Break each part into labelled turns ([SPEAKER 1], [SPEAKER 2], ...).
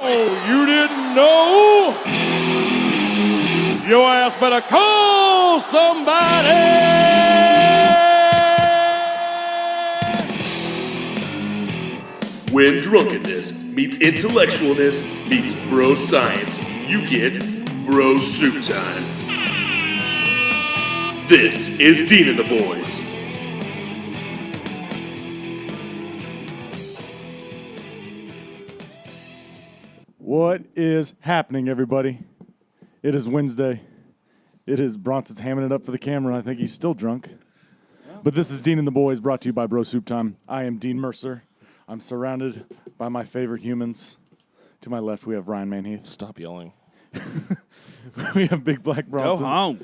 [SPEAKER 1] Oh, you didn't know? Your ass better call somebody!
[SPEAKER 2] When drunkenness meets intellectualness meets bro science, you get bro soup time. This is Dean and the Boys.
[SPEAKER 3] What is happening, everybody? It is Wednesday. It is Bronson's hamming it up for the camera. I think he's still drunk. But this is Dean and the Boys, brought to you by Bro Soup Time. I am Dean Mercer. I'm surrounded by my favorite humans. To my left, we have Ryan Manheath.
[SPEAKER 4] Stop yelling.
[SPEAKER 3] We have Big Black Bronson.
[SPEAKER 5] Go home.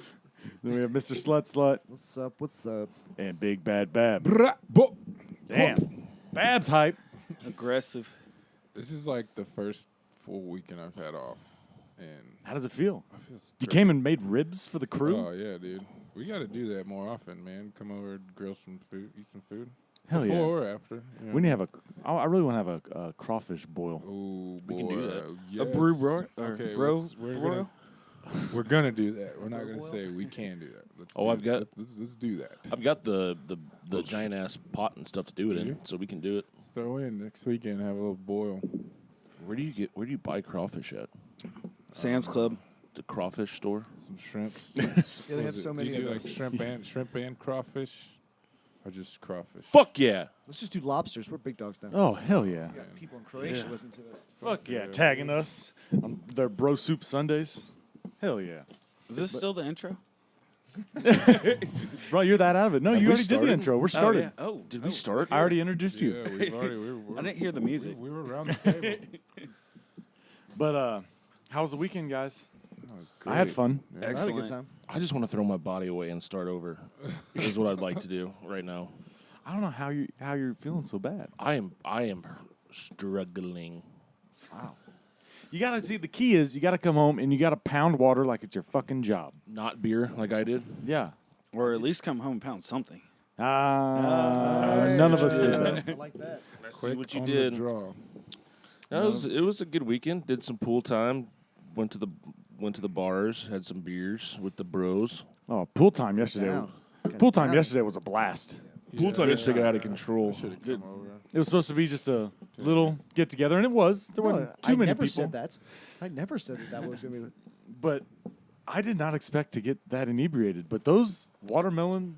[SPEAKER 3] Then we have Mr. Slut.
[SPEAKER 6] What's up? What's up?
[SPEAKER 3] And Big Bad Bab.
[SPEAKER 7] Bo-
[SPEAKER 3] Damn. Bab's hype.
[SPEAKER 5] Aggressive.
[SPEAKER 7] This is like the first full weekend I've had off, and
[SPEAKER 3] How does it feel?
[SPEAKER 7] I feel
[SPEAKER 3] You came and made ribs for the crew?
[SPEAKER 7] Oh yeah, dude. We got to do that more often, man. Come over, grill some food, eat some food.
[SPEAKER 3] Hell yeah.
[SPEAKER 7] Before or after. You know.
[SPEAKER 3] We need to have I really want to have a crawfish boil.
[SPEAKER 7] Ooh,
[SPEAKER 4] We can do that.
[SPEAKER 7] Yes.
[SPEAKER 5] A brew bro? Or
[SPEAKER 7] Okay,
[SPEAKER 5] bro?
[SPEAKER 7] we're gonna do that. We're not gonna say we can do that. Let's let's do that.
[SPEAKER 4] I've got the giant ass pot and stuff to do it in, so we can do it.
[SPEAKER 7] Let's throw in next weekend. Have a little boil.
[SPEAKER 4] Where do you buy crawfish at?
[SPEAKER 5] Sam's Club.
[SPEAKER 4] The crawfish store?
[SPEAKER 7] Some shrimps.
[SPEAKER 6] Yeah, they have so many
[SPEAKER 7] Do you do
[SPEAKER 6] of
[SPEAKER 7] like
[SPEAKER 6] those.
[SPEAKER 7] shrimp and crawfish, or just crawfish?
[SPEAKER 4] Fuck yeah!
[SPEAKER 6] Let's just do lobsters. We're big dogs now.
[SPEAKER 3] Oh, hell yeah.
[SPEAKER 6] We got people in Croatia listening to us.
[SPEAKER 3] Fuck yeah. Tagging us on their Bro Soup Sundays. Hell yeah.
[SPEAKER 5] Is this still the intro?
[SPEAKER 3] Bro, you're that out of it. No,
[SPEAKER 4] Have
[SPEAKER 3] you
[SPEAKER 4] we
[SPEAKER 3] already did the
[SPEAKER 4] started?
[SPEAKER 3] intro. We're started.
[SPEAKER 5] Oh,
[SPEAKER 4] Did we start?
[SPEAKER 3] I already introduced you.
[SPEAKER 7] Yeah, we've already.
[SPEAKER 5] I didn't hear the music.
[SPEAKER 7] We were around the table.
[SPEAKER 3] But how was the weekend, guys?
[SPEAKER 7] That was
[SPEAKER 3] I had
[SPEAKER 7] great.
[SPEAKER 3] fun.
[SPEAKER 7] Yeah.
[SPEAKER 6] I had a good
[SPEAKER 5] Excellent.
[SPEAKER 6] time.
[SPEAKER 4] I just want to throw my body away and start over. Is what I'd like to do right now.
[SPEAKER 3] I don't know how you're feeling so bad.
[SPEAKER 4] I am struggling.
[SPEAKER 3] You gotta see, the key is you gotta come home and you gotta pound water like it's your fucking job.
[SPEAKER 4] Not beer like I did.
[SPEAKER 3] Yeah.
[SPEAKER 5] Or at least come home and pound something.
[SPEAKER 3] None of us did that.
[SPEAKER 6] I like that.
[SPEAKER 4] See what you
[SPEAKER 7] on
[SPEAKER 4] did.
[SPEAKER 7] The draw.
[SPEAKER 4] No, it was a good weekend. Did some pool time. Went to the bars. Had some beers with the bros.
[SPEAKER 3] Oh, pool time yesterday.
[SPEAKER 6] Down.
[SPEAKER 3] Pool time
[SPEAKER 6] Down.
[SPEAKER 3] yesterday was a blast.
[SPEAKER 4] Pool time yesterday got out of control.
[SPEAKER 7] Should have come over.
[SPEAKER 3] It was supposed to be just a little get together, and it was. There weren't
[SPEAKER 6] No,
[SPEAKER 3] too
[SPEAKER 6] I
[SPEAKER 3] many
[SPEAKER 6] never
[SPEAKER 3] people.
[SPEAKER 6] said that. I never said that was going to be.
[SPEAKER 3] But I did not expect to get that inebriated. But those watermelon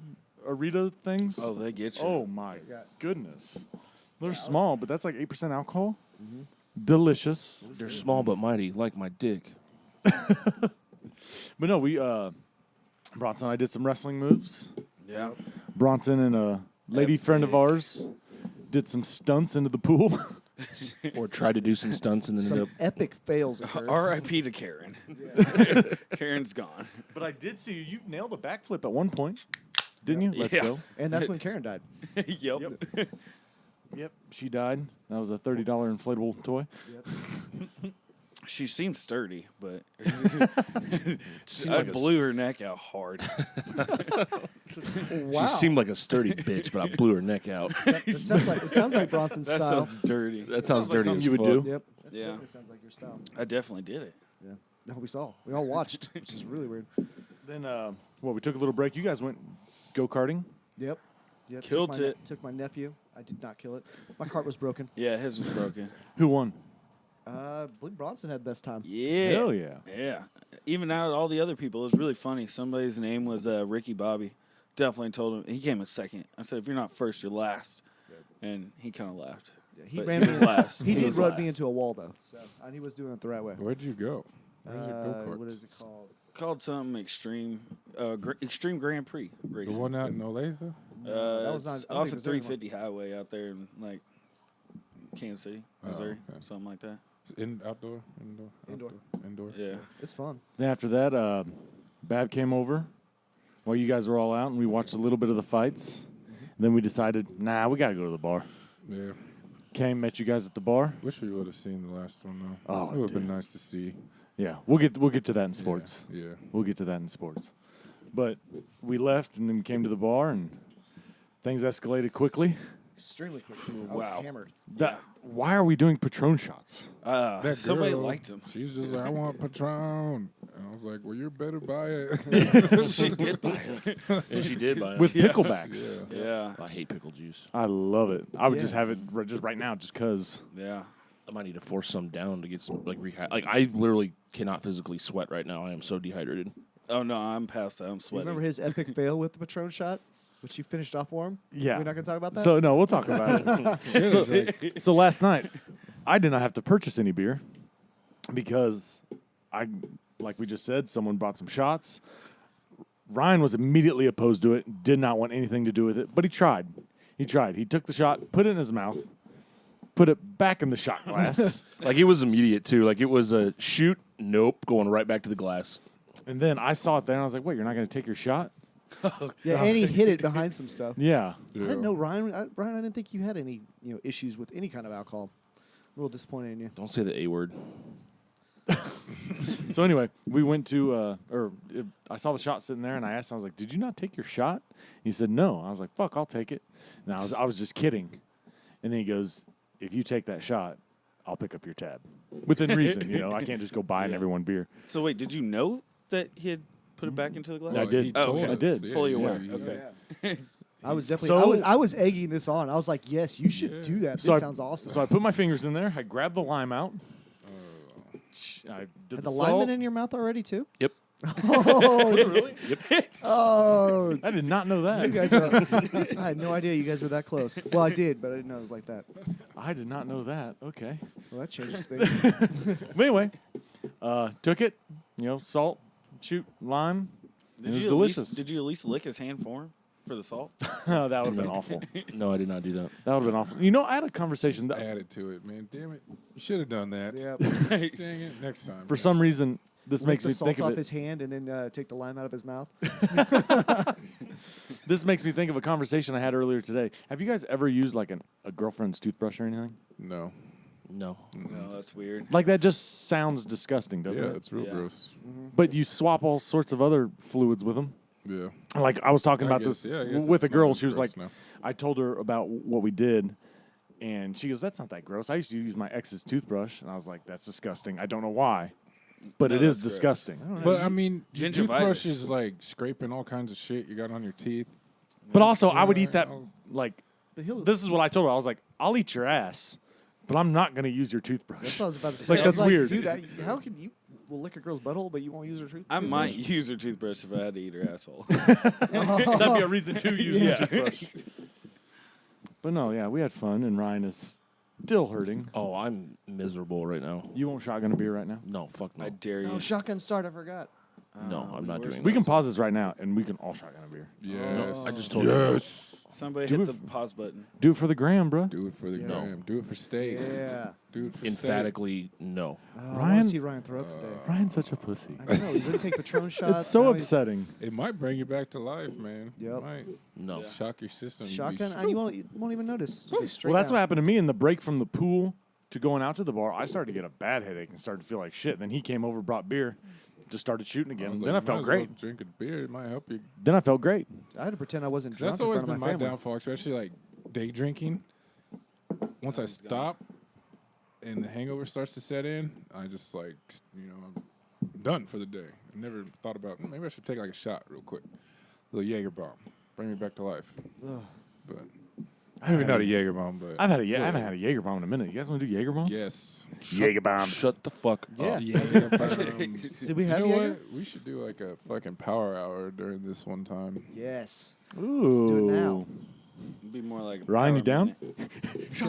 [SPEAKER 3] Arita things.
[SPEAKER 5] Oh, they get you.
[SPEAKER 3] Oh my goodness. They're small, but that's like 8% alcohol. Mm-hmm. Delicious.
[SPEAKER 4] They're small but mighty, like my dick.
[SPEAKER 3] But no, we Bronson and I did some wrestling moves.
[SPEAKER 5] Yeah.
[SPEAKER 3] Bronson and a lady friend of ours did some stunts into the pool.
[SPEAKER 4] Or tried to do some stunts and then ended
[SPEAKER 6] Some
[SPEAKER 4] up.
[SPEAKER 6] epic fails occurred.
[SPEAKER 5] R.I.P. to Karen. Karen's gone.
[SPEAKER 3] But I did see you nailed a backflip at one point. Didn't you? Let's
[SPEAKER 5] Yeah.
[SPEAKER 3] go.
[SPEAKER 6] And that's when Karen died.
[SPEAKER 5] Yep.
[SPEAKER 3] Yep, she died. That was a $30 inflatable toy.
[SPEAKER 5] She seemed sturdy, but
[SPEAKER 4] Seemed
[SPEAKER 5] I
[SPEAKER 4] like a-
[SPEAKER 5] blew her neck out hard.
[SPEAKER 6] Wow.
[SPEAKER 4] She seemed like a sturdy bitch, but I blew her neck out.
[SPEAKER 6] It sounds like Bronson's
[SPEAKER 5] That
[SPEAKER 6] style.
[SPEAKER 5] sounds dirty.
[SPEAKER 4] That sounds
[SPEAKER 3] like
[SPEAKER 4] dirty
[SPEAKER 3] something
[SPEAKER 4] as
[SPEAKER 3] you would
[SPEAKER 4] fuck.
[SPEAKER 3] do.
[SPEAKER 6] Yep. That
[SPEAKER 5] Yeah.
[SPEAKER 6] definitely sounds like your style.
[SPEAKER 5] I definitely did it.
[SPEAKER 6] Yeah. No, we saw. We all watched, which is really weird.
[SPEAKER 3] Then, we took a little break. You guys went go-karting.
[SPEAKER 6] Yep.
[SPEAKER 5] Killed it.
[SPEAKER 6] Took my nephew. I did not kill it. My cart was broken.
[SPEAKER 5] Yeah, his was broken.
[SPEAKER 3] Who won?
[SPEAKER 6] I believe Bronson had best time.
[SPEAKER 5] Yeah.
[SPEAKER 3] Hell yeah.
[SPEAKER 5] Yeah. Even out of all the other people, it was really funny. Somebody's name was Ricky Bobby. Definitely told him. He came in second. I said, if you're not first, you're last. And he kind of laughed.
[SPEAKER 6] Yeah, he
[SPEAKER 5] But
[SPEAKER 6] ran
[SPEAKER 5] he was
[SPEAKER 6] me.
[SPEAKER 5] last.
[SPEAKER 6] He did
[SPEAKER 5] was
[SPEAKER 6] run
[SPEAKER 5] last.
[SPEAKER 6] me into a wall though, so and he was doing it the right way.
[SPEAKER 7] Where'd you go? Where's your go-kart?
[SPEAKER 6] What is it called?
[SPEAKER 5] Called something Extreme Extreme Grand Prix
[SPEAKER 7] The
[SPEAKER 5] racing.
[SPEAKER 7] one out in Olathe?
[SPEAKER 6] that was
[SPEAKER 5] It's
[SPEAKER 6] not- I don't
[SPEAKER 5] off
[SPEAKER 6] think
[SPEAKER 5] of
[SPEAKER 6] it was anymore.
[SPEAKER 5] 350 highway out there in like Kansas City, Missouri,
[SPEAKER 7] okay.
[SPEAKER 5] something like that.
[SPEAKER 7] It's outdoor? Indoor.
[SPEAKER 5] Yeah.
[SPEAKER 6] It's fun.
[SPEAKER 3] Then after that, Bab came over while you guys were all out, and we watched a little bit of the fights. And then we decided, nah, we got to go to the bar.
[SPEAKER 7] Yeah.
[SPEAKER 3] Came, met you guys at the bar.
[SPEAKER 7] Wish we would have seen the last one though.
[SPEAKER 3] Oh,
[SPEAKER 7] it would have been
[SPEAKER 3] dude.
[SPEAKER 7] nice to see.
[SPEAKER 3] Yeah, we'll get to that in sports.
[SPEAKER 7] Yeah.
[SPEAKER 3] We'll get to that in sports. But we left and then came to the bar, and things escalated quickly
[SPEAKER 6] Extremely quick. I
[SPEAKER 5] Wow.
[SPEAKER 6] was hammered.
[SPEAKER 3] Why are we doing Patron shots?
[SPEAKER 7] That
[SPEAKER 5] Somebody
[SPEAKER 7] girl,
[SPEAKER 5] liked him.
[SPEAKER 7] She was just like, I want Patron. And I was like, well, you better buy it.
[SPEAKER 5] She did buy it.
[SPEAKER 4] And she did buy it.
[SPEAKER 3] With picklebacks.
[SPEAKER 5] Yeah.
[SPEAKER 4] I hate pickle juice.
[SPEAKER 3] I love it. I would
[SPEAKER 6] Yeah.
[SPEAKER 3] just have it just right now just because.
[SPEAKER 5] Yeah.
[SPEAKER 4] I might need to force some down to get some like I literally cannot physically sweat right now. I am so dehydrated.
[SPEAKER 5] Oh, no, I'm past that. I'm
[SPEAKER 6] You
[SPEAKER 5] sweating.
[SPEAKER 6] remember his epic fail with the Patron shot, which you finished off for him?
[SPEAKER 3] Yeah.
[SPEAKER 6] We're not going to talk about that?
[SPEAKER 3] So, no, we'll talk about it. So last night, I did not have to purchase any beer because like we just said, someone brought some shots. Ryan was immediately opposed to it, did not want anything to do with it, but he tried. He took the shot, put it in his mouth, put it back in the shot glass.
[SPEAKER 4] Like it was immediate too. Like it was a shoot, nope, going right back to the glass.
[SPEAKER 3] And then I saw it there, and I was like, wait, you're not going to take your shot?
[SPEAKER 6] Yeah, and he hit it behind some stuff.
[SPEAKER 3] Yeah.
[SPEAKER 6] I didn't know, Ryan. Ryan, I didn't think you had any issues with any kind of alcohol. I'm a little disappointed in you.
[SPEAKER 4] Don't say the A word.
[SPEAKER 3] So anyway, we went to, I saw the shot sitting there, and I asked him, I was like, did you not take your shot? He said, no. I was like, fuck, I'll take it. And I was just kidding. And then he goes, if you take that shot, I'll pick up your tab. Within reason, I can't just go buying everyone beer.
[SPEAKER 5] So, wait, did you know that he had put it back into the glass?
[SPEAKER 3] I did.
[SPEAKER 7] He
[SPEAKER 5] Oh,
[SPEAKER 7] told
[SPEAKER 5] okay.
[SPEAKER 7] us.
[SPEAKER 3] I did.
[SPEAKER 7] Yeah,
[SPEAKER 5] Fully
[SPEAKER 7] yeah,
[SPEAKER 5] aware.
[SPEAKER 7] yeah.
[SPEAKER 5] Okay.
[SPEAKER 6] I was definitely.
[SPEAKER 3] So-
[SPEAKER 6] I was egging this on. I was like, yes, you should do that. This
[SPEAKER 3] So
[SPEAKER 6] sounds awesome.
[SPEAKER 3] So I put my fingers in there. I grabbed the lime out. I did
[SPEAKER 6] Had
[SPEAKER 3] the
[SPEAKER 6] the
[SPEAKER 3] salt.
[SPEAKER 6] lineman in your mouth already too?
[SPEAKER 4] Yep.
[SPEAKER 6] Oh,
[SPEAKER 3] Really?
[SPEAKER 6] oh,
[SPEAKER 3] I did not know that.
[SPEAKER 6] you guys! I had no idea you guys were that close. Well, I did, but I didn't know it was like that.
[SPEAKER 3] I did not know that. Okay.
[SPEAKER 6] Well, that changes things.
[SPEAKER 3] But anyway, took it. Salt, shoot, lime. It was delicious.
[SPEAKER 5] Did you at least lick his hand for him for the salt?
[SPEAKER 3] Oh, that would have been awful.
[SPEAKER 4] No, I did not do that.
[SPEAKER 3] That would have been awful. I had a conversation that,
[SPEAKER 7] Added to it, man. Damn it. You should have done that.
[SPEAKER 6] Yeah.
[SPEAKER 7] Dang it. Next time.
[SPEAKER 3] for some reason, this
[SPEAKER 6] Lick
[SPEAKER 3] makes
[SPEAKER 6] the
[SPEAKER 3] me
[SPEAKER 6] salt
[SPEAKER 3] think of
[SPEAKER 6] off
[SPEAKER 3] it.
[SPEAKER 6] his hand and then take the lime out of his mouth.
[SPEAKER 3] This makes me think of a conversation I had earlier today. Have you guys ever used like a girlfriend's toothbrush or anything?
[SPEAKER 7] No.
[SPEAKER 4] No.
[SPEAKER 5] No, that's weird.
[SPEAKER 3] Like that just sounds disgusting, doesn't
[SPEAKER 7] Yeah,
[SPEAKER 3] it?
[SPEAKER 7] it's real
[SPEAKER 5] Yeah.
[SPEAKER 7] gross.
[SPEAKER 3] But you swap all sorts of other fluids with them.
[SPEAKER 7] Yeah.
[SPEAKER 3] Like I was talking
[SPEAKER 7] I
[SPEAKER 3] about
[SPEAKER 7] guess-
[SPEAKER 3] this
[SPEAKER 7] yeah, I guess
[SPEAKER 3] with a
[SPEAKER 7] it's
[SPEAKER 3] girl.
[SPEAKER 7] not
[SPEAKER 3] She was
[SPEAKER 7] gross
[SPEAKER 3] like,
[SPEAKER 7] now.
[SPEAKER 3] I told her about what we did, and she goes, "That's not that gross. I used to use my ex's toothbrush," and I was like, "That's disgusting. I don't know why, but
[SPEAKER 5] No,
[SPEAKER 3] it is
[SPEAKER 5] that's gross.
[SPEAKER 3] disgusting."
[SPEAKER 7] But I mean,
[SPEAKER 5] Gingivitis.
[SPEAKER 7] toothbrush is like scraping all kinds of shit you got on your teeth.
[SPEAKER 3] But also, I would eat that.
[SPEAKER 7] Oh.
[SPEAKER 3] Like,
[SPEAKER 6] But he'll.
[SPEAKER 3] this is what I told her. I was like, "I'll eat your ass, but I'm not going to use your
[SPEAKER 6] That's
[SPEAKER 3] toothbrush."
[SPEAKER 6] what I was about to say.
[SPEAKER 3] Like,
[SPEAKER 6] I was
[SPEAKER 3] that's weird.
[SPEAKER 6] Dude, how can you will lick a girl's butthole, but you won't use her toothbrush?
[SPEAKER 5] I might use her toothbrush if I had to eat her asshole.
[SPEAKER 3] That'd be a reason to use
[SPEAKER 6] Yeah.
[SPEAKER 3] the toothbrush. But no, yeah, we had fun, and Ryan is still hurting.
[SPEAKER 4] Oh, I'm miserable right now.
[SPEAKER 3] You won't shotgun a beer right now?
[SPEAKER 4] No, fuck no.
[SPEAKER 5] I dare
[SPEAKER 6] No,
[SPEAKER 5] you.
[SPEAKER 6] shotgun start. I forgot.
[SPEAKER 4] No, I'm not doing
[SPEAKER 3] We
[SPEAKER 4] that.
[SPEAKER 3] can pause this right now, and we can all shotgun a beer.
[SPEAKER 7] Yes.
[SPEAKER 4] I just told you.
[SPEAKER 5] Somebody
[SPEAKER 3] Do
[SPEAKER 5] hit
[SPEAKER 3] it
[SPEAKER 5] the pause button.
[SPEAKER 3] Do it for the gram, bro.
[SPEAKER 7] Do it for the
[SPEAKER 6] Yeah.
[SPEAKER 7] gram. Do it for steak.
[SPEAKER 6] Yeah.
[SPEAKER 7] Do it for
[SPEAKER 4] Emphatically, no.
[SPEAKER 6] I want
[SPEAKER 3] Ryan-
[SPEAKER 6] to see Ryan throw up today.
[SPEAKER 3] Ryan's such a pussy.
[SPEAKER 6] I know. He didn't take Patron shots.
[SPEAKER 3] It's so
[SPEAKER 6] now he's-
[SPEAKER 3] upsetting.
[SPEAKER 7] steak. It might bring you back to life, man.
[SPEAKER 6] Yep.
[SPEAKER 7] It might
[SPEAKER 4] No.
[SPEAKER 7] shock your system. You'd be
[SPEAKER 6] Shotgun, and you won't even notice. Just go straight
[SPEAKER 3] Well, that's
[SPEAKER 6] down.
[SPEAKER 3] what happened to me in the break from the pool to going out to the bar. I started to get a bad headache and started to feel like shit. Then he came over, brought beer, just started shooting again.
[SPEAKER 7] was
[SPEAKER 3] Then
[SPEAKER 7] like,
[SPEAKER 3] I felt
[SPEAKER 7] you might as well
[SPEAKER 3] great.
[SPEAKER 7] Drink a beer. It might help you.
[SPEAKER 3] Then I felt great.
[SPEAKER 6] I had to pretend I wasn't
[SPEAKER 7] 'Cause
[SPEAKER 6] drunk
[SPEAKER 7] that's
[SPEAKER 6] in
[SPEAKER 7] always
[SPEAKER 6] front of
[SPEAKER 7] been
[SPEAKER 6] my
[SPEAKER 7] my
[SPEAKER 6] family.
[SPEAKER 7] downfall, especially like day drinking. Once I stop and the hangover starts to set in, I just like, I'm done for the day. I never thought about maybe I should take like a shot real quick. A little Jaeger bomb. Bring me back to life.
[SPEAKER 6] Ugh.
[SPEAKER 7] But maybe not a Jaeger bomb, but
[SPEAKER 3] I haven't had a Jaeger bomb in a minute. You guys want to do Jaeger bombs?
[SPEAKER 7] yes.
[SPEAKER 3] Jaeger bombs.
[SPEAKER 4] Shut the fuck
[SPEAKER 6] Yeah.
[SPEAKER 4] up.
[SPEAKER 7] Jaeger bombs.
[SPEAKER 6] Did we have
[SPEAKER 7] you know
[SPEAKER 6] Jaeger?
[SPEAKER 7] what? We should do like a fucking power hour during this one time.
[SPEAKER 6] Yes.
[SPEAKER 3] Ooh.
[SPEAKER 6] do it now.
[SPEAKER 5] It'd be more like
[SPEAKER 3] Ryan, you
[SPEAKER 5] power
[SPEAKER 3] down?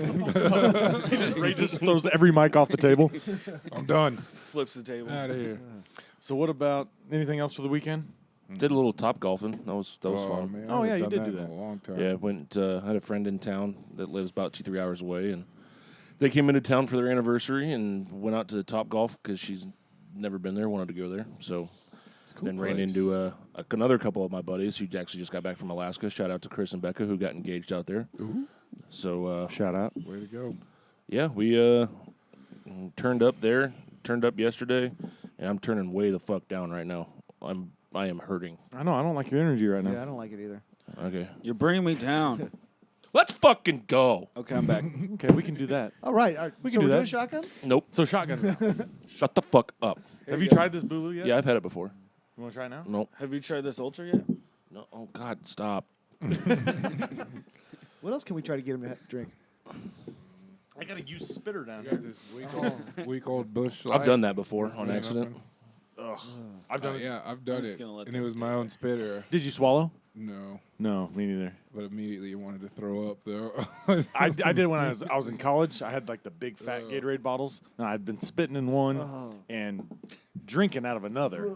[SPEAKER 5] minute.
[SPEAKER 3] Ray just throws every mic off the table.
[SPEAKER 7] I'm done.
[SPEAKER 5] Flips the table.
[SPEAKER 7] Out of here.
[SPEAKER 3] So what about anything else for the weekend?
[SPEAKER 4] Did a little top golfing. That was fun.
[SPEAKER 7] Man,
[SPEAKER 3] Oh,
[SPEAKER 7] I
[SPEAKER 3] yeah, you
[SPEAKER 7] haven't
[SPEAKER 3] did
[SPEAKER 7] done
[SPEAKER 3] do
[SPEAKER 7] in
[SPEAKER 3] that.
[SPEAKER 7] a long time.
[SPEAKER 4] Yeah, went. Had a friend in town that lives about 2-3 hours away, and they came into town for their anniversary and went out to Top Golf because she's never been there, wanted to go there. So then ran
[SPEAKER 7] place.
[SPEAKER 4] into another couple of my buddies who actually just got back from Alaska. Shout out to Chris and Becca who got engaged out there.
[SPEAKER 7] Ooh.
[SPEAKER 4] So
[SPEAKER 3] Shout out.
[SPEAKER 7] Way to go.
[SPEAKER 4] yeah, we turned up there, turned up yesterday, and I'm turning way the fuck down right now. I am hurting.
[SPEAKER 3] I know. I don't like your energy right now.
[SPEAKER 6] Yeah, I don't like it either.
[SPEAKER 4] Okay.
[SPEAKER 5] You're bringing me down.
[SPEAKER 4] Let's fucking go.
[SPEAKER 5] Okay, I'm back.
[SPEAKER 3] Okay, we can do that.
[SPEAKER 6] All right.
[SPEAKER 3] We
[SPEAKER 6] so
[SPEAKER 3] can do
[SPEAKER 6] we're doing
[SPEAKER 3] that.
[SPEAKER 6] shotguns?
[SPEAKER 4] Nope.
[SPEAKER 3] So shotgun. now.
[SPEAKER 4] Shut the fuck up.
[SPEAKER 3] Have you tried this Bulu yet?
[SPEAKER 4] Yeah, I've had it before.
[SPEAKER 3] You want to try it now?
[SPEAKER 4] Nope.
[SPEAKER 5] Have you tried this Ultra yet?
[SPEAKER 4] No. Oh God, stop.
[SPEAKER 6] What else can we try to get him to drink?
[SPEAKER 3] I got to use spitter down
[SPEAKER 7] Got
[SPEAKER 3] here.
[SPEAKER 7] this week old Bush
[SPEAKER 4] I've done that before on accident.
[SPEAKER 3] I've done it.
[SPEAKER 7] Yeah, I've done
[SPEAKER 5] just
[SPEAKER 7] it,
[SPEAKER 5] gonna let
[SPEAKER 7] and it
[SPEAKER 5] this
[SPEAKER 7] was
[SPEAKER 5] stay
[SPEAKER 7] my own spitter.
[SPEAKER 3] Did you swallow?
[SPEAKER 7] No,
[SPEAKER 3] No, me neither.
[SPEAKER 7] but immediately wanted to throw up though.
[SPEAKER 3] I did when I was in college. I had like the big fat Gatorade bottles, and I'd been spitting in one and drinking out of another.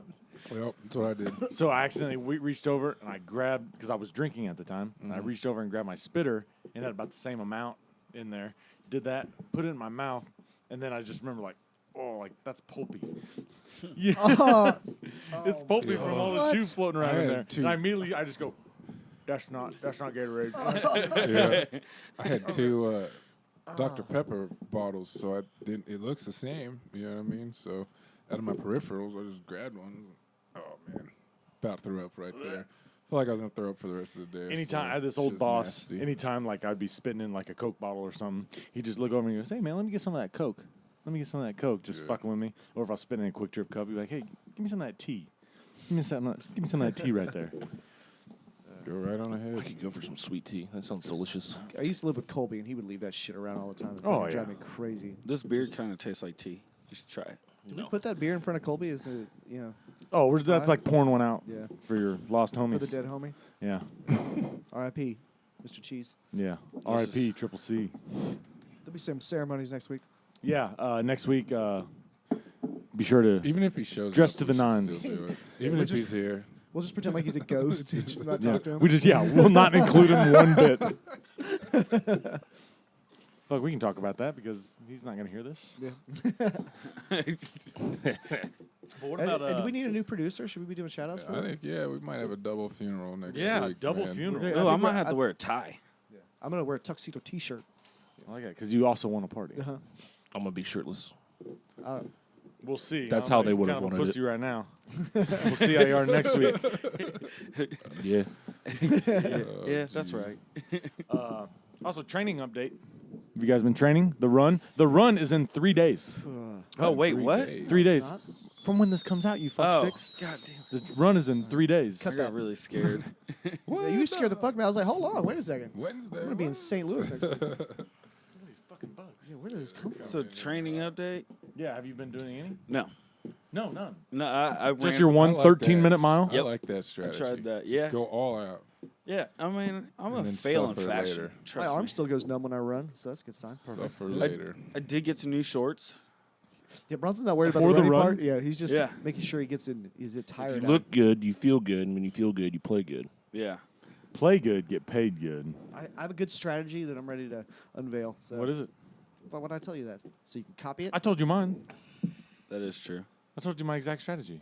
[SPEAKER 7] Well, that's what I did.
[SPEAKER 3] So I accidentally reached over and I grabbed, because I was drinking at the time, and I reached over and grabbed my spitter and had about the same amount in there. Did that, put it in my mouth, and then I just remember like, oh, like that's pulpy. Yeah, it's pulpy from all the
[SPEAKER 6] What?
[SPEAKER 3] juice floating around
[SPEAKER 7] I
[SPEAKER 3] in
[SPEAKER 7] had
[SPEAKER 3] there.
[SPEAKER 7] two-
[SPEAKER 3] And I immediately, I just go, that's not Gatorade.
[SPEAKER 7] Yeah, I had two Dr. Pepper bottles, so I didn't. It looks the same. You know what I mean? So out of my peripherals, I just grabbed one. Oh man, about to throw up right there. I feel like I was gonna throw up for the rest of the day.
[SPEAKER 3] Anytime
[SPEAKER 7] so
[SPEAKER 3] I had this
[SPEAKER 7] it's
[SPEAKER 3] old
[SPEAKER 7] just
[SPEAKER 3] boss,
[SPEAKER 7] nasty.
[SPEAKER 3] anytime like I'd be spitting in like a Coke bottle or something, he'd just look over and he goes, "Hey man, let me get some of that Coke. Let me get some of that Coke." Just fucking with me. Or if I was spitting in a quick trip cup, he'd be like, "Hey, give me some of that tea. Give me some of that tea right there."
[SPEAKER 7] Go right on
[SPEAKER 4] I
[SPEAKER 7] ahead.
[SPEAKER 4] could go for some sweet tea. That sounds delicious.
[SPEAKER 6] I used to live with Colby, and he would leave that shit around all the time.
[SPEAKER 3] Oh,
[SPEAKER 6] It drive
[SPEAKER 3] yeah.
[SPEAKER 6] me crazy.
[SPEAKER 5] This beer kind of tastes like tea. You should try it.
[SPEAKER 4] No.
[SPEAKER 6] Put that beer in front of Colby as a,
[SPEAKER 3] Oh, that's like pouring one out
[SPEAKER 6] Yeah.
[SPEAKER 3] for your lost
[SPEAKER 6] for
[SPEAKER 3] homies.
[SPEAKER 6] the dead homie.
[SPEAKER 3] Yeah,
[SPEAKER 6] R.I.P. Mr. Cheese.
[SPEAKER 3] yeah. R.I.P. Triple C.
[SPEAKER 6] There'll be some ceremonies next week.
[SPEAKER 3] Yeah, next week, be sure to.
[SPEAKER 7] Even if he shows
[SPEAKER 3] Dressed
[SPEAKER 7] up,
[SPEAKER 3] to the
[SPEAKER 7] we should
[SPEAKER 3] nines.
[SPEAKER 7] still do it. Even if he's here.
[SPEAKER 6] We'll just pretend like he's a ghost. Just not
[SPEAKER 3] Yeah,
[SPEAKER 6] talk to him.
[SPEAKER 3] we'll not include him one bit. Look, we can talk about that because he's not going to hear this.
[SPEAKER 6] Yeah.
[SPEAKER 3] But what
[SPEAKER 6] And do we need a new producer? Should we be doing shout-outs for
[SPEAKER 7] I
[SPEAKER 6] this?
[SPEAKER 7] think we might have a double funeral next
[SPEAKER 3] Yeah,
[SPEAKER 7] week.
[SPEAKER 3] double
[SPEAKER 7] man.
[SPEAKER 3] funeral.
[SPEAKER 6] We're
[SPEAKER 5] Oh,
[SPEAKER 6] gonna-
[SPEAKER 5] I
[SPEAKER 6] think
[SPEAKER 5] might
[SPEAKER 6] we're-
[SPEAKER 5] have to wear a tie.
[SPEAKER 6] I'm going to wear a tuxedo T-shirt.
[SPEAKER 3] I like that because you also want a party.
[SPEAKER 6] Uh-huh.
[SPEAKER 4] I'm gonna be shirtless.
[SPEAKER 3] We'll see.
[SPEAKER 4] That's
[SPEAKER 3] I'm
[SPEAKER 4] how
[SPEAKER 3] like
[SPEAKER 4] they would've
[SPEAKER 3] kind of a
[SPEAKER 4] wanted
[SPEAKER 3] pussy right now. We'll see how you are next week.
[SPEAKER 4] Yeah.
[SPEAKER 5] Yeah, that's right.
[SPEAKER 3] Also, training update. Have you guys been training? The run? The run is in 3 days.
[SPEAKER 5] Oh, wait,
[SPEAKER 7] 3
[SPEAKER 5] what?
[SPEAKER 7] days.
[SPEAKER 3] 3 days. From when this comes out, you fuck sticks.
[SPEAKER 5] God damn.
[SPEAKER 3] The run is in 3 days.
[SPEAKER 5] I got really scared.
[SPEAKER 6] Yeah, you scared the fuck out of me. I was like, hold on, wait a second.
[SPEAKER 7] Wednesday.
[SPEAKER 6] I'm going to be in St. Louis next week.
[SPEAKER 3] These fucking bugs.
[SPEAKER 6] Yeah, where did this come from?
[SPEAKER 5] So, training update?
[SPEAKER 3] Yeah, have you been doing any?
[SPEAKER 5] No.
[SPEAKER 3] No, none.
[SPEAKER 5] No, I
[SPEAKER 3] Just
[SPEAKER 5] ran.
[SPEAKER 3] your one
[SPEAKER 7] I like
[SPEAKER 3] 13-minute
[SPEAKER 7] that.
[SPEAKER 3] mile?
[SPEAKER 7] I
[SPEAKER 5] Yep.
[SPEAKER 7] like that strategy.
[SPEAKER 5] tried that,
[SPEAKER 7] Just
[SPEAKER 5] yeah.
[SPEAKER 7] go all out.
[SPEAKER 5] Yeah, I mean, I'm
[SPEAKER 7] And
[SPEAKER 5] a
[SPEAKER 7] then
[SPEAKER 5] fail in
[SPEAKER 7] suffer
[SPEAKER 5] fashion.
[SPEAKER 7] later.
[SPEAKER 6] My
[SPEAKER 5] Trust
[SPEAKER 6] arm
[SPEAKER 5] me.
[SPEAKER 6] still goes numb when I run, so that's a good sign.
[SPEAKER 7] Suffer later.
[SPEAKER 5] I did get some new shorts.
[SPEAKER 6] Yeah, Bronson's not worried about
[SPEAKER 3] For
[SPEAKER 6] the
[SPEAKER 3] the
[SPEAKER 6] running
[SPEAKER 3] run?
[SPEAKER 6] part. Yeah, he's just
[SPEAKER 5] Yeah.
[SPEAKER 6] making sure he gets in. Is it
[SPEAKER 4] If
[SPEAKER 6] tired?
[SPEAKER 4] you look good, you feel good, and when you feel good, you play good.
[SPEAKER 5] Yeah.
[SPEAKER 3] Play good, get paid good.
[SPEAKER 6] I have a good strategy that I'm ready to unveil. So
[SPEAKER 3] What is it?
[SPEAKER 6] Why would I tell you that? So you can copy it.
[SPEAKER 3] I told you mine.
[SPEAKER 5] That is true.
[SPEAKER 3] I told you my exact strategy.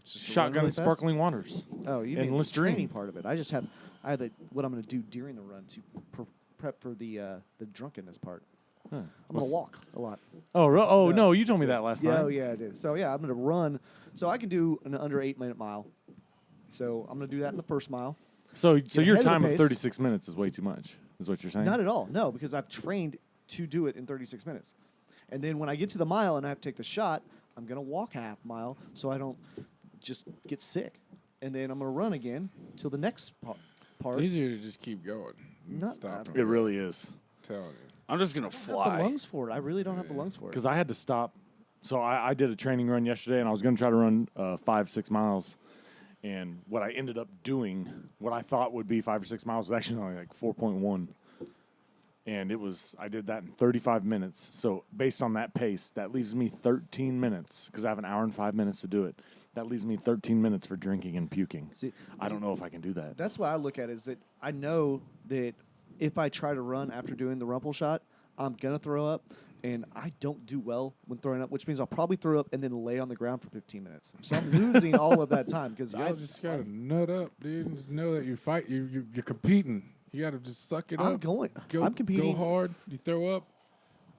[SPEAKER 6] Just to run
[SPEAKER 3] Shotgun
[SPEAKER 6] really
[SPEAKER 3] and
[SPEAKER 6] fast?
[SPEAKER 3] sparkling waters.
[SPEAKER 6] Oh, you
[SPEAKER 3] and
[SPEAKER 6] mean the
[SPEAKER 3] Listerine.
[SPEAKER 6] training part of it? I have what I'm going to do during the run to prep for the drunkenness part.
[SPEAKER 3] Huh.
[SPEAKER 6] I'm going to walk a lot.
[SPEAKER 3] Oh,
[SPEAKER 6] Yeah.
[SPEAKER 3] no, you told me that last
[SPEAKER 6] Yeah,
[SPEAKER 3] night.
[SPEAKER 6] oh, yeah, I did. So yeah, I'm going to run. So I can do an under 8-minute mile. So I'm going to do that in the first mile.
[SPEAKER 3] So
[SPEAKER 6] Get
[SPEAKER 3] your
[SPEAKER 6] ahead of the
[SPEAKER 3] time of
[SPEAKER 6] pace.
[SPEAKER 3] 36 minutes is way too much, is what you're saying?
[SPEAKER 6] Not at all. No, because I've trained to do it in 36 minutes. And then when I get to the mile and I have to take the shot, I'm going to walk half mile so I don't just get sick. And then I'm going to run again till the next part.
[SPEAKER 7] It's easier to just keep going.
[SPEAKER 6] Not-
[SPEAKER 7] Stop.
[SPEAKER 3] It really is.
[SPEAKER 7] Telling you.
[SPEAKER 5] I'm just going to
[SPEAKER 6] I don't have the
[SPEAKER 5] fly.
[SPEAKER 6] lungs for it. I really don't have the lungs for it.
[SPEAKER 3] Because I had to stop. So I did a training run yesterday, and I was going to try to run 5-6 miles. And what I ended up doing, what I thought would be 5 or 6 miles, was actually only like 4.1. And I did that in 35 minutes. So based on that pace, that leaves me 13 minutes, because I have an hour and 5 minutes to do it. That leaves me 13 minutes for drinking and puking. I don't know if I can do that.
[SPEAKER 6] That's why I look at it, is that I know that if I try to run after doing the rumple shot, I'm going to throw up. And I don't do well when throwing up, which means I'll probably throw up and then lay on the ground for 15 minutes. So I'm losing all of that time because
[SPEAKER 7] Y'all just gotta nut up, dude. And just know that you're competing. You gotta just suck it
[SPEAKER 6] I'm
[SPEAKER 7] up.
[SPEAKER 6] going.
[SPEAKER 7] Go,
[SPEAKER 6] I'm competing.
[SPEAKER 7] Go hard. You throw up.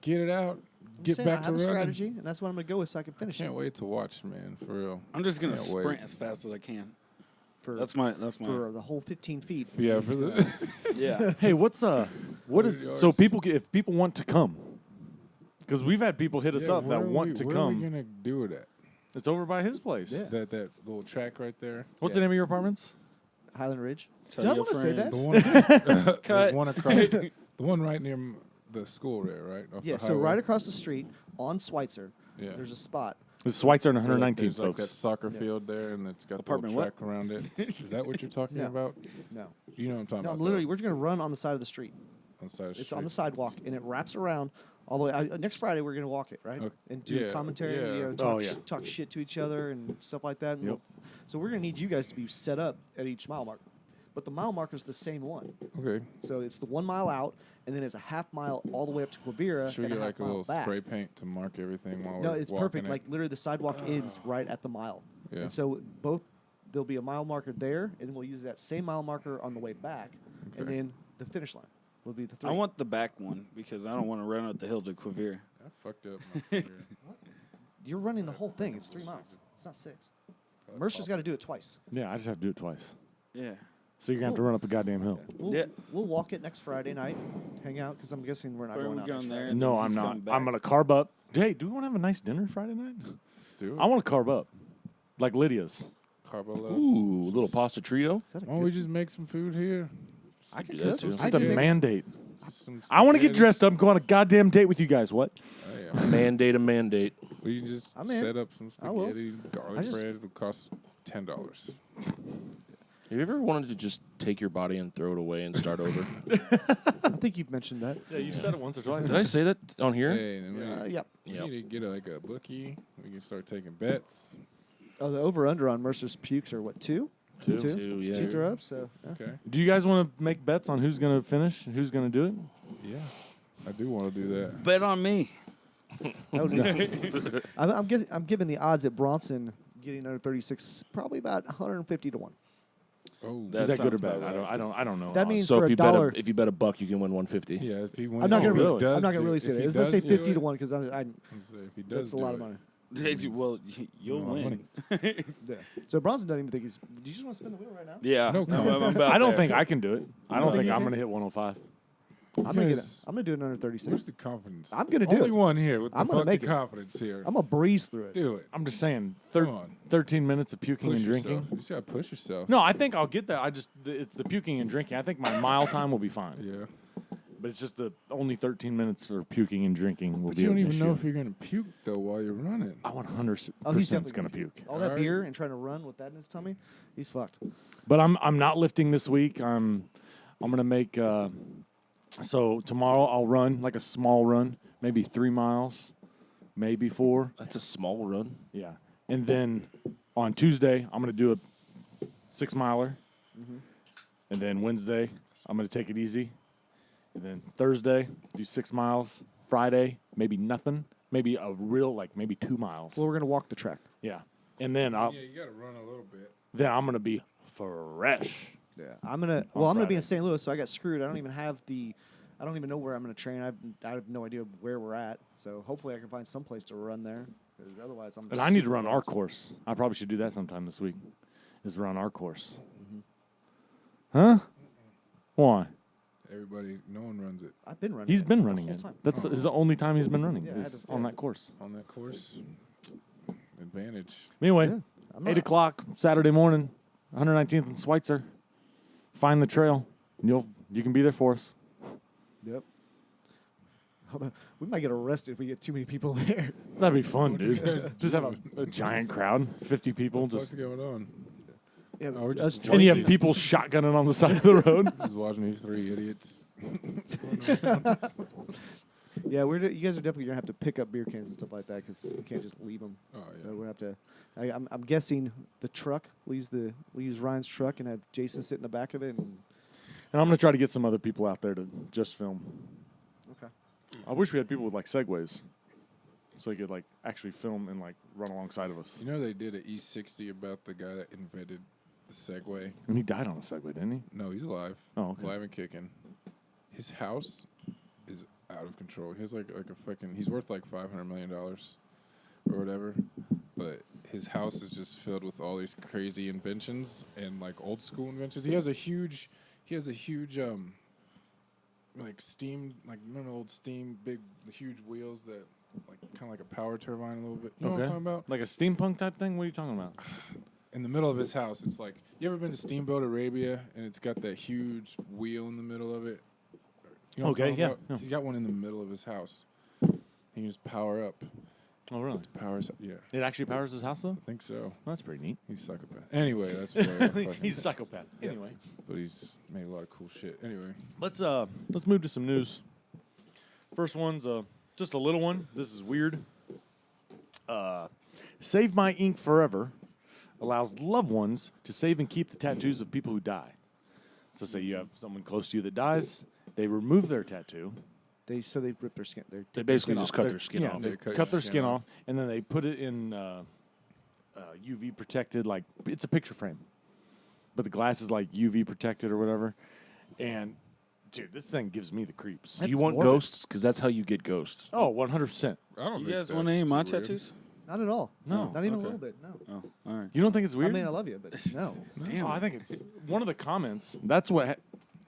[SPEAKER 7] Get it out.
[SPEAKER 6] I'm
[SPEAKER 7] Get
[SPEAKER 6] saying
[SPEAKER 7] back
[SPEAKER 6] I
[SPEAKER 7] to
[SPEAKER 6] have a
[SPEAKER 7] running.
[SPEAKER 6] strategy, and that's what I'm going to go with so I can finish
[SPEAKER 7] Can't
[SPEAKER 6] it.
[SPEAKER 7] wait to watch, man. For real.
[SPEAKER 5] I'm just going to
[SPEAKER 7] Can't wait.
[SPEAKER 5] sprint as fast as I can.
[SPEAKER 6] for
[SPEAKER 5] That's my.
[SPEAKER 6] for the whole 15 feet.
[SPEAKER 7] Yeah, for the
[SPEAKER 5] Yeah.
[SPEAKER 3] Hey, what is so if people want to come? Because we've had people hit us up that want to
[SPEAKER 7] Where are we
[SPEAKER 3] come.
[SPEAKER 7] gonna do it at?
[SPEAKER 3] It's over by his place.
[SPEAKER 6] Yeah.
[SPEAKER 7] That little track right there.
[SPEAKER 3] What's the name of your apartments?
[SPEAKER 6] Highland Ridge.
[SPEAKER 5] Tell
[SPEAKER 6] Did I
[SPEAKER 5] your
[SPEAKER 6] want to say
[SPEAKER 5] friends.
[SPEAKER 6] that?
[SPEAKER 7] The one,
[SPEAKER 5] Cut.
[SPEAKER 7] the one across, the one right near the school there, right? Off
[SPEAKER 6] Yeah,
[SPEAKER 7] the
[SPEAKER 6] so
[SPEAKER 7] highway.
[SPEAKER 6] right across the street on Schweitzer,
[SPEAKER 7] Yeah.
[SPEAKER 6] there's a spot.
[SPEAKER 3] This is Schweitzer and
[SPEAKER 7] Where, like,
[SPEAKER 3] 119th,
[SPEAKER 7] there's like that
[SPEAKER 3] folks.
[SPEAKER 7] soccer field there, and it's got
[SPEAKER 5] Apartment
[SPEAKER 7] the
[SPEAKER 5] what?
[SPEAKER 7] little track around it. Is that what you're talking
[SPEAKER 6] No.
[SPEAKER 7] about?
[SPEAKER 6] No.
[SPEAKER 7] You know what I'm talking
[SPEAKER 6] No,
[SPEAKER 7] about.
[SPEAKER 6] literally,
[SPEAKER 7] though.
[SPEAKER 6] we're going to run on the side of the street.
[SPEAKER 7] On the side of the
[SPEAKER 6] It's
[SPEAKER 7] street.
[SPEAKER 6] on the sidewalk, and it wraps around all the way. Next Friday, we're going to walk it, right?
[SPEAKER 7] Okay.
[SPEAKER 6] And do
[SPEAKER 7] Yeah,
[SPEAKER 6] commentary,
[SPEAKER 7] yeah.
[SPEAKER 6] you know,
[SPEAKER 3] Oh, yeah.
[SPEAKER 6] talk shit to each other and stuff like that. And
[SPEAKER 3] Yep.
[SPEAKER 6] So we're going to need you guys to be set up at each mile mark. But the mile marker is the same one.
[SPEAKER 7] Okay.
[SPEAKER 6] So it's the 1 mile out, and then it's a half mile all the way up to Quivira.
[SPEAKER 7] Should we
[SPEAKER 6] and
[SPEAKER 7] get
[SPEAKER 6] half
[SPEAKER 7] like a
[SPEAKER 6] mile
[SPEAKER 7] little
[SPEAKER 6] back.
[SPEAKER 7] spray paint to mark everything while
[SPEAKER 6] No,
[SPEAKER 7] we're
[SPEAKER 6] it's
[SPEAKER 7] walking
[SPEAKER 6] perfect.
[SPEAKER 7] it?
[SPEAKER 6] Like literally, the sidewalk ends right at the mile.
[SPEAKER 7] Yeah.
[SPEAKER 6] And so there'll be a mile marker there, and we'll use that same mile marker on the way back, and
[SPEAKER 7] Okay.
[SPEAKER 6] then the finish line will be the 3.
[SPEAKER 5] I want the back one because I don't want to run up the hill to Quivira.
[SPEAKER 7] I fucked up. My finger.
[SPEAKER 6] You're running the whole thing. It's 3 miles. It's not 6. Mercer's got to do it twice.
[SPEAKER 3] Yeah, I just have to do it twice.
[SPEAKER 5] Yeah.
[SPEAKER 3] So you're gonna have to run up a goddamn hill.
[SPEAKER 6] We'll walk it next Friday night, hang out, because I'm guessing we're not
[SPEAKER 5] Where are
[SPEAKER 6] going
[SPEAKER 5] we
[SPEAKER 6] out
[SPEAKER 5] going
[SPEAKER 6] next
[SPEAKER 5] there?
[SPEAKER 6] Friday.
[SPEAKER 5] And
[SPEAKER 3] No,
[SPEAKER 5] then
[SPEAKER 3] I'm
[SPEAKER 5] he's
[SPEAKER 3] not.
[SPEAKER 5] coming back.
[SPEAKER 3] I'm gonna carb up. Hey, do we want to have a nice dinner Friday night?
[SPEAKER 7] Let's do it.
[SPEAKER 3] I want to carb up, like Lydia's.
[SPEAKER 7] Carbo low.
[SPEAKER 4] Ooh, little pasta trio.
[SPEAKER 6] Is that a
[SPEAKER 7] Why don't we
[SPEAKER 6] good-
[SPEAKER 7] just make some food here?
[SPEAKER 6] I could
[SPEAKER 4] do that
[SPEAKER 6] cook.
[SPEAKER 4] too.
[SPEAKER 6] I
[SPEAKER 3] Just
[SPEAKER 6] do
[SPEAKER 3] a
[SPEAKER 6] mix-
[SPEAKER 3] mandate.
[SPEAKER 7] Just some
[SPEAKER 3] I want to get
[SPEAKER 7] spaghetti?
[SPEAKER 3] dressed up and go on a goddamn date with you guys. What?
[SPEAKER 7] Oh, yeah.
[SPEAKER 4] Mandate a mandate.
[SPEAKER 7] We can just
[SPEAKER 6] I'm in.
[SPEAKER 7] set up some
[SPEAKER 6] I will.
[SPEAKER 7] spaghetti, garlic
[SPEAKER 6] I just-
[SPEAKER 7] bread. It'll cost $10.
[SPEAKER 4] Have you ever wanted to just take your body and throw it away and start over?
[SPEAKER 6] I think you've mentioned that.
[SPEAKER 3] Yeah, you said it once or twice.
[SPEAKER 4] Did I say that on here?
[SPEAKER 7] Hey, then
[SPEAKER 6] Yep.
[SPEAKER 7] we
[SPEAKER 4] Yep.
[SPEAKER 7] need to get like a bookie. We can start taking bets.
[SPEAKER 6] Oh, the over/under on Mercer's pukes are what, 2?
[SPEAKER 3] Two.
[SPEAKER 4] Two, yeah.
[SPEAKER 6] 2 throw ups. So yeah.
[SPEAKER 7] Okay.
[SPEAKER 3] Do you guys want to make bets on who's gonna finish, and who's gonna do it?
[SPEAKER 7] Yeah. I do want to do that.
[SPEAKER 5] Bet on me.
[SPEAKER 6] That would be I'm giving the odds at Bronson getting under 36 probably about 150 to 1.
[SPEAKER 7] Oh,
[SPEAKER 5] That
[SPEAKER 3] Is that good or
[SPEAKER 5] sounds
[SPEAKER 3] bad?
[SPEAKER 5] about right.
[SPEAKER 3] I don't know.
[SPEAKER 6] That means
[SPEAKER 4] So
[SPEAKER 6] for
[SPEAKER 4] if you
[SPEAKER 6] $1.
[SPEAKER 4] bet a buck, you can win 150.
[SPEAKER 7] yeah. If he wins,
[SPEAKER 6] I'm not gonna
[SPEAKER 7] if he
[SPEAKER 6] really.
[SPEAKER 7] does
[SPEAKER 6] I'm not gonna
[SPEAKER 7] do-
[SPEAKER 6] really
[SPEAKER 7] if
[SPEAKER 6] say that.
[SPEAKER 7] he
[SPEAKER 6] Let's say
[SPEAKER 7] does do
[SPEAKER 6] 50
[SPEAKER 7] it,
[SPEAKER 6] to 1 because
[SPEAKER 7] I'd say if he does
[SPEAKER 6] that's a lot of
[SPEAKER 7] do
[SPEAKER 6] money.
[SPEAKER 5] Well, you'll
[SPEAKER 7] a lot of
[SPEAKER 5] win.
[SPEAKER 6] Yeah. So Bronson doesn't even think he's. Do you just want to spin the wheel right now?
[SPEAKER 5] Yeah.
[SPEAKER 7] No, come
[SPEAKER 5] I'm about
[SPEAKER 3] I don't
[SPEAKER 5] there.
[SPEAKER 3] think I can do it. I don't
[SPEAKER 6] think
[SPEAKER 3] think
[SPEAKER 6] you
[SPEAKER 3] I'm
[SPEAKER 6] can?
[SPEAKER 3] gonna hit 105.
[SPEAKER 6] I'm gonna
[SPEAKER 7] Yes.
[SPEAKER 6] I'm gonna do it under 36.
[SPEAKER 7] Where's the confidence?
[SPEAKER 6] I'm gonna do
[SPEAKER 7] Only
[SPEAKER 6] it.
[SPEAKER 7] one here with the
[SPEAKER 6] I'm gonna
[SPEAKER 7] fucking
[SPEAKER 6] make it.
[SPEAKER 7] confidence here.
[SPEAKER 6] I'm gonna breeze through it.
[SPEAKER 7] do it.
[SPEAKER 3] I'm just saying,
[SPEAKER 7] Come on.
[SPEAKER 3] 13 minutes of puking
[SPEAKER 7] Push
[SPEAKER 3] and drinking.
[SPEAKER 7] yourself. You just gotta push yourself.
[SPEAKER 3] No, I think I'll get that. It's the puking and drinking. I think my mile time will be fine.
[SPEAKER 7] Yeah.
[SPEAKER 3] But it's just the only 13 minutes for puking and drinking will
[SPEAKER 7] But
[SPEAKER 3] be
[SPEAKER 7] you don't
[SPEAKER 3] an
[SPEAKER 7] even
[SPEAKER 3] issue.
[SPEAKER 7] know if you're gonna puke though while you're running.
[SPEAKER 3] I 100%
[SPEAKER 6] Oh, he's
[SPEAKER 3] is
[SPEAKER 6] definitely
[SPEAKER 3] gonna puke.
[SPEAKER 6] All that
[SPEAKER 7] Alright.
[SPEAKER 6] beer and trying to run with that in his tummy, he's fucked.
[SPEAKER 3] But I'm not lifting this week. I'm gonna make. So tomorrow I'll run like a small run, maybe 3 miles, maybe 4.
[SPEAKER 4] That's a small run.
[SPEAKER 3] Yeah. And then on Tuesday I'm gonna do a 6 miler. And then Wednesday I'm gonna take it easy. And then Thursday do 6 miles. Friday maybe nothing. Maybe a real maybe 2 miles.
[SPEAKER 6] Well, we're gonna walk the track.
[SPEAKER 3] Yeah. And then
[SPEAKER 7] Yeah, you gotta run a little bit.
[SPEAKER 3] I'm gonna be fresh.
[SPEAKER 6] Yeah, I'm gonna be
[SPEAKER 3] Friday.
[SPEAKER 6] in St. Louis, so I got screwed. I don't even know where I'm gonna train. I have no idea where we're at. So hopefully I can find some place to run there. 'Cause otherwise, I'm.
[SPEAKER 3] And I need to run our course. I probably should do that sometime this week. Is run our course. Huh? Why?
[SPEAKER 7] Everybody, no one runs it
[SPEAKER 6] I've been running.
[SPEAKER 3] He's
[SPEAKER 6] it
[SPEAKER 3] been
[SPEAKER 6] the
[SPEAKER 3] running
[SPEAKER 6] whole
[SPEAKER 3] it.
[SPEAKER 6] time.
[SPEAKER 3] That's the only time he's been running
[SPEAKER 6] Yeah, I had
[SPEAKER 3] is
[SPEAKER 6] to-
[SPEAKER 3] on
[SPEAKER 6] yeah.
[SPEAKER 3] that course.
[SPEAKER 7] on that course. Advantage.
[SPEAKER 3] Anyway,
[SPEAKER 6] Yeah, I'm
[SPEAKER 3] 8
[SPEAKER 6] not-
[SPEAKER 3] o'clock Saturday morning, 119th and Schweitzer. Find the trail. And you can be there for us.
[SPEAKER 6] Yep. Although, we might get arrested if we get too many people there.
[SPEAKER 3] That'd be fun,
[SPEAKER 7] What do you
[SPEAKER 3] dude.
[SPEAKER 7] guys
[SPEAKER 3] Just have a giant crowd, 50 people.
[SPEAKER 7] What's
[SPEAKER 3] Just
[SPEAKER 7] going on?
[SPEAKER 6] Yeah,
[SPEAKER 7] Oh, we're
[SPEAKER 6] us
[SPEAKER 7] just
[SPEAKER 3] and you have
[SPEAKER 7] These-
[SPEAKER 3] people shotgunning on the side of the road.
[SPEAKER 7] Just watching these 3 idiots.
[SPEAKER 6] Yeah, you guys are definitely gonna have to pick up beer cans and stuff like that because we can't just leave them.
[SPEAKER 7] Oh
[SPEAKER 6] So
[SPEAKER 7] yeah.
[SPEAKER 6] we'll have to. I'm guessing the truck. We use Ryan's truck and have Jason sit in the back of it. And
[SPEAKER 3] And I'm gonna try to get some other people out there to just film.
[SPEAKER 6] okay.
[SPEAKER 3] I wish we had people with segways, so they could actually film and run alongside of us.
[SPEAKER 7] You know they did an E60 about the guy that invented the Segway.
[SPEAKER 3] And he died on a Segway, didn't he?
[SPEAKER 7] No, he's alive.
[SPEAKER 3] Oh, okay.
[SPEAKER 7] Alive and kicking. His house is out of control. He has like a fucking. He's worth like $500 million or whatever. But his house is just filled with all these crazy inventions and like old school inventions. He has a huge like steam, like remember old steam, big huge wheels that like kind of like a power turbine a little bit. You know what I'm talking about?
[SPEAKER 3] Like a steampunk type thing? What are you talking about?
[SPEAKER 7] In the middle of his house, it's like, you ever been to Steamboat Arabia and it's got that huge wheel in the middle of it? You know what I'm talking about?
[SPEAKER 3] Yeah.
[SPEAKER 7] He's got one in the middle of his house. He can just power up.
[SPEAKER 3] Oh, really?
[SPEAKER 7] Powers, yeah.
[SPEAKER 3] It actually powers his house, though?
[SPEAKER 7] I think so.
[SPEAKER 3] That's pretty neat.
[SPEAKER 7] He's a psychopath. Anyway, that's what
[SPEAKER 3] He's a psychopath. Anyway.
[SPEAKER 7] But he's made a lot of cool shit. Anyway.
[SPEAKER 3] Let's move to some news. First one's just a little one. This is weird. Save My Ink Forever allows loved ones to save and keep the tattoos of people who die. So say you have someone close to you that dies, they remove their tattoo.
[SPEAKER 6] They rip their skin.
[SPEAKER 4] They basically just cut their skin
[SPEAKER 3] Yeah,
[SPEAKER 4] off.
[SPEAKER 3] they cut their skin off, and then they put it in UV protected, like it's a picture frame, but the glass is like UV protected or whatever. And dude, this thing gives me the creeps.
[SPEAKER 4] Do you want ghosts? Because that's how you get ghosts.
[SPEAKER 3] Oh, 100%.
[SPEAKER 7] I don't
[SPEAKER 5] You
[SPEAKER 7] think
[SPEAKER 5] guys
[SPEAKER 7] that's
[SPEAKER 5] want any of my
[SPEAKER 7] too weird.
[SPEAKER 5] tattoos?
[SPEAKER 6] Not at all.
[SPEAKER 3] No.
[SPEAKER 6] Not even
[SPEAKER 5] Okay.
[SPEAKER 6] a little bit. No.
[SPEAKER 5] Oh, all right.
[SPEAKER 3] You don't think it's weird?
[SPEAKER 6] I mean, I love you, but no.
[SPEAKER 3] Oh, I think it's one of the comments. That's what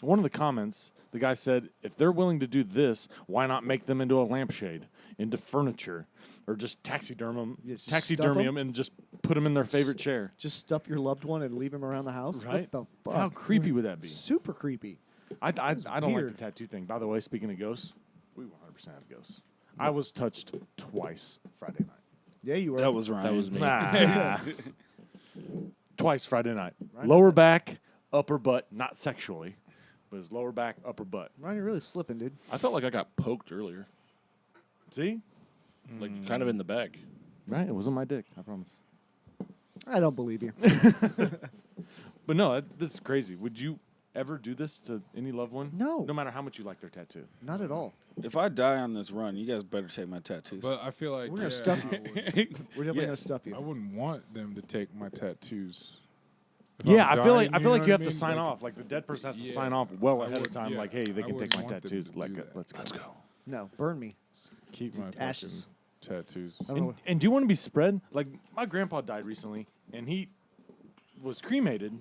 [SPEAKER 3] one of the comments. The guy said, if they're willing to do this, why not make them into a lampshade, into furniture, or just taxiderm them,
[SPEAKER 6] Yeah, just
[SPEAKER 3] taxidermy
[SPEAKER 6] stuff 'em?
[SPEAKER 3] them, and just put them in their favorite chair?
[SPEAKER 6] Just stuff your loved one and leave him around the house.
[SPEAKER 3] Right?
[SPEAKER 6] What the fuck?
[SPEAKER 3] How creepy would that be?
[SPEAKER 6] Super creepy.
[SPEAKER 3] I don't like the
[SPEAKER 6] weird.
[SPEAKER 3] tattoo thing. By the way, speaking of ghosts, we 100% have ghosts. I was touched twice Friday night.
[SPEAKER 6] Yeah, you were.
[SPEAKER 5] That was Ryan.
[SPEAKER 4] That was me.
[SPEAKER 3] Nah. Twice Friday night.
[SPEAKER 6] Ryan
[SPEAKER 3] Lower
[SPEAKER 6] is-
[SPEAKER 3] back, upper butt, not sexually, but it's lower back, upper butt.
[SPEAKER 6] Ryan, you're really slipping, dude.
[SPEAKER 4] I felt like I got poked earlier,
[SPEAKER 3] See?
[SPEAKER 4] like kind of in the back.
[SPEAKER 3] Right? It wasn't my dick, I promise.
[SPEAKER 6] I don't believe you.
[SPEAKER 3] But no, this is crazy. Would you ever do this to any loved one?
[SPEAKER 6] No.
[SPEAKER 3] No matter how much you like their tattoo.
[SPEAKER 6] Not at all.
[SPEAKER 5] If I die on this run, you guys better take my tattoos.
[SPEAKER 7] But I feel like
[SPEAKER 6] We're gonna stuff you.
[SPEAKER 7] I, would,
[SPEAKER 6] We're definitely gonna
[SPEAKER 5] Yes.
[SPEAKER 6] stuff
[SPEAKER 7] I
[SPEAKER 6] you.
[SPEAKER 7] wouldn't want them to take my tattoos. If
[SPEAKER 3] Yeah,
[SPEAKER 7] I'm
[SPEAKER 3] I feel like
[SPEAKER 7] dying,
[SPEAKER 3] I feel like
[SPEAKER 7] know
[SPEAKER 3] you
[SPEAKER 7] what
[SPEAKER 3] have to
[SPEAKER 7] mean?
[SPEAKER 3] sign
[SPEAKER 7] Like,
[SPEAKER 3] off. Like the dead person has to
[SPEAKER 7] yeah,
[SPEAKER 3] sign off well
[SPEAKER 7] I
[SPEAKER 3] ahead of
[SPEAKER 7] would-
[SPEAKER 3] time.
[SPEAKER 7] yeah,
[SPEAKER 3] Like, hey, they
[SPEAKER 7] I
[SPEAKER 3] can take
[SPEAKER 7] wouldn't
[SPEAKER 3] my
[SPEAKER 7] want them to
[SPEAKER 3] tattoos.
[SPEAKER 7] do
[SPEAKER 3] Like,
[SPEAKER 7] that.
[SPEAKER 3] let's go.
[SPEAKER 4] Let's go.
[SPEAKER 6] No, burn me.
[SPEAKER 7] Keep my
[SPEAKER 6] Ashes.
[SPEAKER 7] fucking tattoos.
[SPEAKER 6] I don't know.
[SPEAKER 3] And do you want to be spread? Like my grandpa died recently, and he was cremated,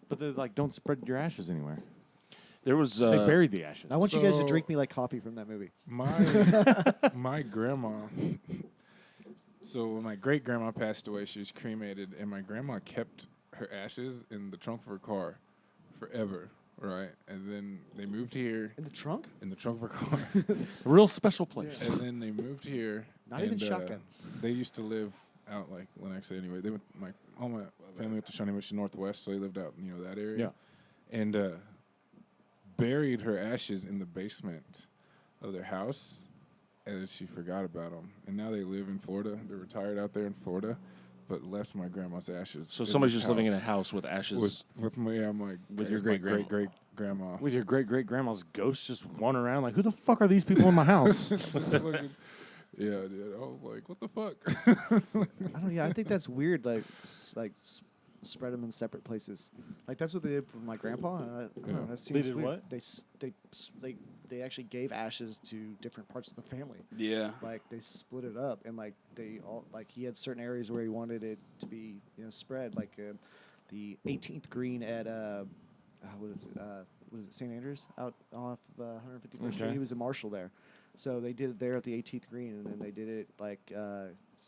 [SPEAKER 3] but they like don't spread your ashes anywhere.
[SPEAKER 4] There was
[SPEAKER 3] They buried the ashes.
[SPEAKER 6] I want you guys to
[SPEAKER 7] So-
[SPEAKER 6] drink me like coffee from that movie.
[SPEAKER 7] My grandma. So when my great grandma passed away, she was cremated, and my grandma kept her ashes in the trunk of her car forever, right? And then they moved here
[SPEAKER 6] In the trunk?
[SPEAKER 7] in the trunk of her car,
[SPEAKER 3] A real special place.
[SPEAKER 7] and then they moved here.
[SPEAKER 6] Not even
[SPEAKER 7] and,
[SPEAKER 6] shotgun.
[SPEAKER 7] They used to live out like Lennox anyway. They went all my family went to Shawnee Mission Northwest, so they lived out that area.
[SPEAKER 3] Yeah.
[SPEAKER 7] And buried her ashes in the basement of their house, and then she forgot about them. And now they live in Florida. They're retired out there in Florida, but left my grandma's ashes.
[SPEAKER 4] So
[SPEAKER 7] in
[SPEAKER 4] somebody's
[SPEAKER 7] this
[SPEAKER 4] just living in a
[SPEAKER 7] house
[SPEAKER 4] house with ashes.
[SPEAKER 7] with my
[SPEAKER 4] With your
[SPEAKER 7] great
[SPEAKER 4] great-grandma.
[SPEAKER 7] great grandma.
[SPEAKER 3] With your great great grandma's ghost just wandering around, like, who the fuck are these people in my house?
[SPEAKER 7] Yeah, dude. I was like, what the fuck?
[SPEAKER 6] I don't. Yeah, I think that's weird. Like, spread them in separate places. Like that's what they did for my grandpa. And I don't know, that seems
[SPEAKER 3] did
[SPEAKER 6] weird.
[SPEAKER 3] what?
[SPEAKER 6] They actually gave ashes to different parts of the family.
[SPEAKER 5] yeah.
[SPEAKER 6] Like they split it up, and like they all like he had certain areas where he wanted it to be spread. Like the 18th green at what is it St. Andrews out off 151st Street.
[SPEAKER 3] Okay.
[SPEAKER 6] He was a marshal there. So they did it there at the 18th green, and then they did it like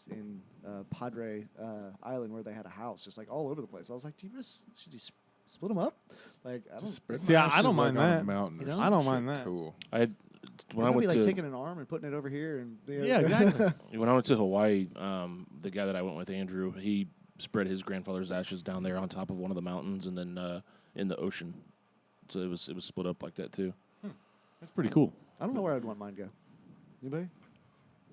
[SPEAKER 6] in Padre Island where they had a house, just like all over the place. I was like, should you split them up? Like I don't.
[SPEAKER 7] Spread
[SPEAKER 3] See,
[SPEAKER 7] my
[SPEAKER 3] I don't
[SPEAKER 7] ashes,
[SPEAKER 3] mind
[SPEAKER 7] like, on a
[SPEAKER 3] that.
[SPEAKER 7] mountain or
[SPEAKER 6] You know?
[SPEAKER 7] some
[SPEAKER 3] I don't
[SPEAKER 7] shit.
[SPEAKER 3] mind that.
[SPEAKER 7] Cool.
[SPEAKER 4] I had when I
[SPEAKER 6] It'd be
[SPEAKER 4] went
[SPEAKER 6] like
[SPEAKER 4] to
[SPEAKER 6] taking an arm and putting it over here, and
[SPEAKER 3] Yeah, exactly.
[SPEAKER 4] when I went to Hawaii, the guy that I went with, Andrew, he spread his grandfather's ashes down there on top of one of the mountains, and then in the ocean. So it was split up like that too.
[SPEAKER 3] That's pretty cool.
[SPEAKER 6] I don't know where I'd want mine go. Anybody?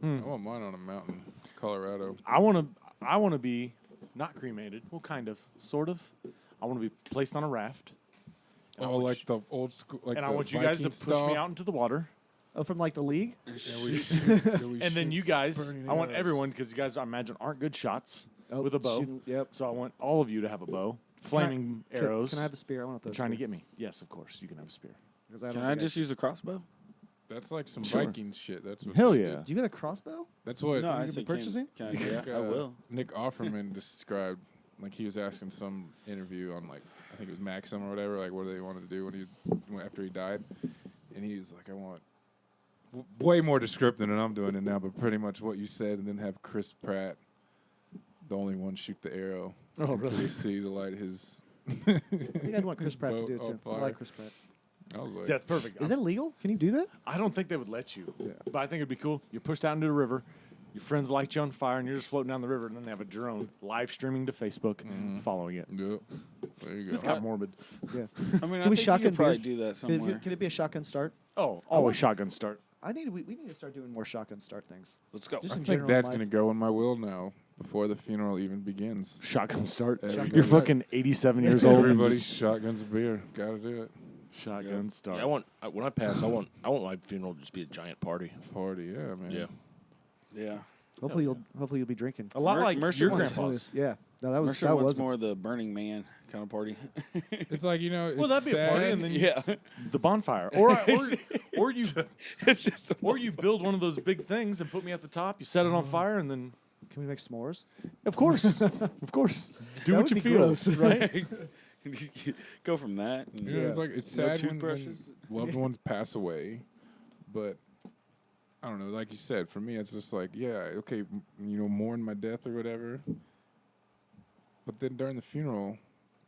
[SPEAKER 7] I want mine on a mountain, Colorado.
[SPEAKER 3] I want to be not cremated. Well, kind of, sort of. I want to be placed on a raft. And I
[SPEAKER 7] Oh,
[SPEAKER 3] want
[SPEAKER 7] like the old school, like
[SPEAKER 3] and I
[SPEAKER 7] the
[SPEAKER 3] want you guys to
[SPEAKER 7] Viking
[SPEAKER 3] push me
[SPEAKER 7] style.
[SPEAKER 3] out into the water.
[SPEAKER 6] Oh, from like the league?
[SPEAKER 7] And, we
[SPEAKER 3] And then you guys,
[SPEAKER 7] burning
[SPEAKER 3] I want
[SPEAKER 7] arrows.
[SPEAKER 3] everyone, because you guys, I imagine, aren't good shots
[SPEAKER 6] Oh,
[SPEAKER 3] with a bow.
[SPEAKER 6] shooting- Yep.
[SPEAKER 3] So I want all of you to have a bow, flaming arrows.
[SPEAKER 6] Can I have a spear? I want those.
[SPEAKER 3] trying to get me. Yes, of course, you can have a spear.
[SPEAKER 5] Can I just use a crossbow?
[SPEAKER 7] That's like some
[SPEAKER 3] Sure.
[SPEAKER 7] Viking shit. That's what
[SPEAKER 3] Hell
[SPEAKER 7] they
[SPEAKER 3] yeah.
[SPEAKER 7] did.
[SPEAKER 6] Do you get a crossbow?
[SPEAKER 7] That's what
[SPEAKER 5] No, I
[SPEAKER 6] gonna be
[SPEAKER 5] said
[SPEAKER 6] purchasing?
[SPEAKER 5] Can I, yeah, I will.
[SPEAKER 7] Nick Offerman described, like he was asking some interview on like I think it was Maxim or whatever, like what do they want to do after he died, and he was like, I want way more descriptive than I'm doing it now, but pretty much what you said, and then have Chris Pratt, the only one, shoot the arrow into the sea to light his.
[SPEAKER 6] I think I'd want Chris Pratt to
[SPEAKER 7] boat
[SPEAKER 6] do it
[SPEAKER 7] on
[SPEAKER 6] too. I
[SPEAKER 7] fire.
[SPEAKER 6] like Chris Pratt.
[SPEAKER 7] I was like,
[SPEAKER 3] See, that's perfect.
[SPEAKER 6] Is that legal? Can you do that?
[SPEAKER 3] I don't think they would let you, but I think it'd be cool. You're pushed out into the river. Your friends light you on fire, and you're just floating down the river, and then they have a drone live streaming to Facebook, following it.
[SPEAKER 7] yep. There you go.
[SPEAKER 3] This got morbid.
[SPEAKER 6] Yeah.
[SPEAKER 5] I mean, I
[SPEAKER 6] Can we
[SPEAKER 5] think you
[SPEAKER 6] shotgun
[SPEAKER 5] could probably
[SPEAKER 6] beers?
[SPEAKER 5] do that
[SPEAKER 6] Can
[SPEAKER 5] somewhere.
[SPEAKER 6] it be a shotgun start?
[SPEAKER 3] Oh, always shotgun start.
[SPEAKER 6] We need to start doing more shotgun start things.
[SPEAKER 5] Let's go.
[SPEAKER 6] Just
[SPEAKER 7] I
[SPEAKER 6] in
[SPEAKER 7] think
[SPEAKER 6] general
[SPEAKER 7] that's
[SPEAKER 6] in
[SPEAKER 7] gonna
[SPEAKER 6] life.
[SPEAKER 7] go in my will now before the funeral even begins.
[SPEAKER 3] Shotgun start.
[SPEAKER 7] Shotgun
[SPEAKER 3] You're
[SPEAKER 6] start.
[SPEAKER 3] fucking 87 years old. and
[SPEAKER 7] Everybody
[SPEAKER 3] just
[SPEAKER 7] shotguns a beer. Gotta do it.
[SPEAKER 3] shotgun start.
[SPEAKER 4] Yeah, when I pass, I want my funeral to just be a giant party.
[SPEAKER 7] Party, yeah, man.
[SPEAKER 4] Yeah.
[SPEAKER 5] Yeah.
[SPEAKER 6] Hopefully you'll be drinking.
[SPEAKER 3] a lot like
[SPEAKER 5] Mercy
[SPEAKER 3] your
[SPEAKER 5] wants-
[SPEAKER 3] grandpa's.
[SPEAKER 6] Yeah. No, that was
[SPEAKER 5] Mercer
[SPEAKER 6] that
[SPEAKER 5] wants
[SPEAKER 6] was
[SPEAKER 5] more the Burning Man kind of party.
[SPEAKER 7] It's like, you know, it's
[SPEAKER 3] Well, that'd be a party,
[SPEAKER 7] sad.
[SPEAKER 3] and then
[SPEAKER 5] yeah.
[SPEAKER 3] the bonfire, or you
[SPEAKER 5] It's just
[SPEAKER 3] or you build one of those big things and put me at the top. You set it on fire, and then
[SPEAKER 6] Can we make s'mores?
[SPEAKER 3] of course, of course, do
[SPEAKER 6] That
[SPEAKER 3] what
[SPEAKER 6] would
[SPEAKER 3] you
[SPEAKER 6] be
[SPEAKER 3] feel,
[SPEAKER 6] gross.
[SPEAKER 3] right?
[SPEAKER 5] go from that. And
[SPEAKER 7] You know, it's like it's
[SPEAKER 5] No
[SPEAKER 7] sad when
[SPEAKER 5] toothbrushes?
[SPEAKER 7] loved ones pass away, but I don't know. Like you said, for me, it's just like, yeah, okay, you know, mourn my death or whatever. But then during the funeral,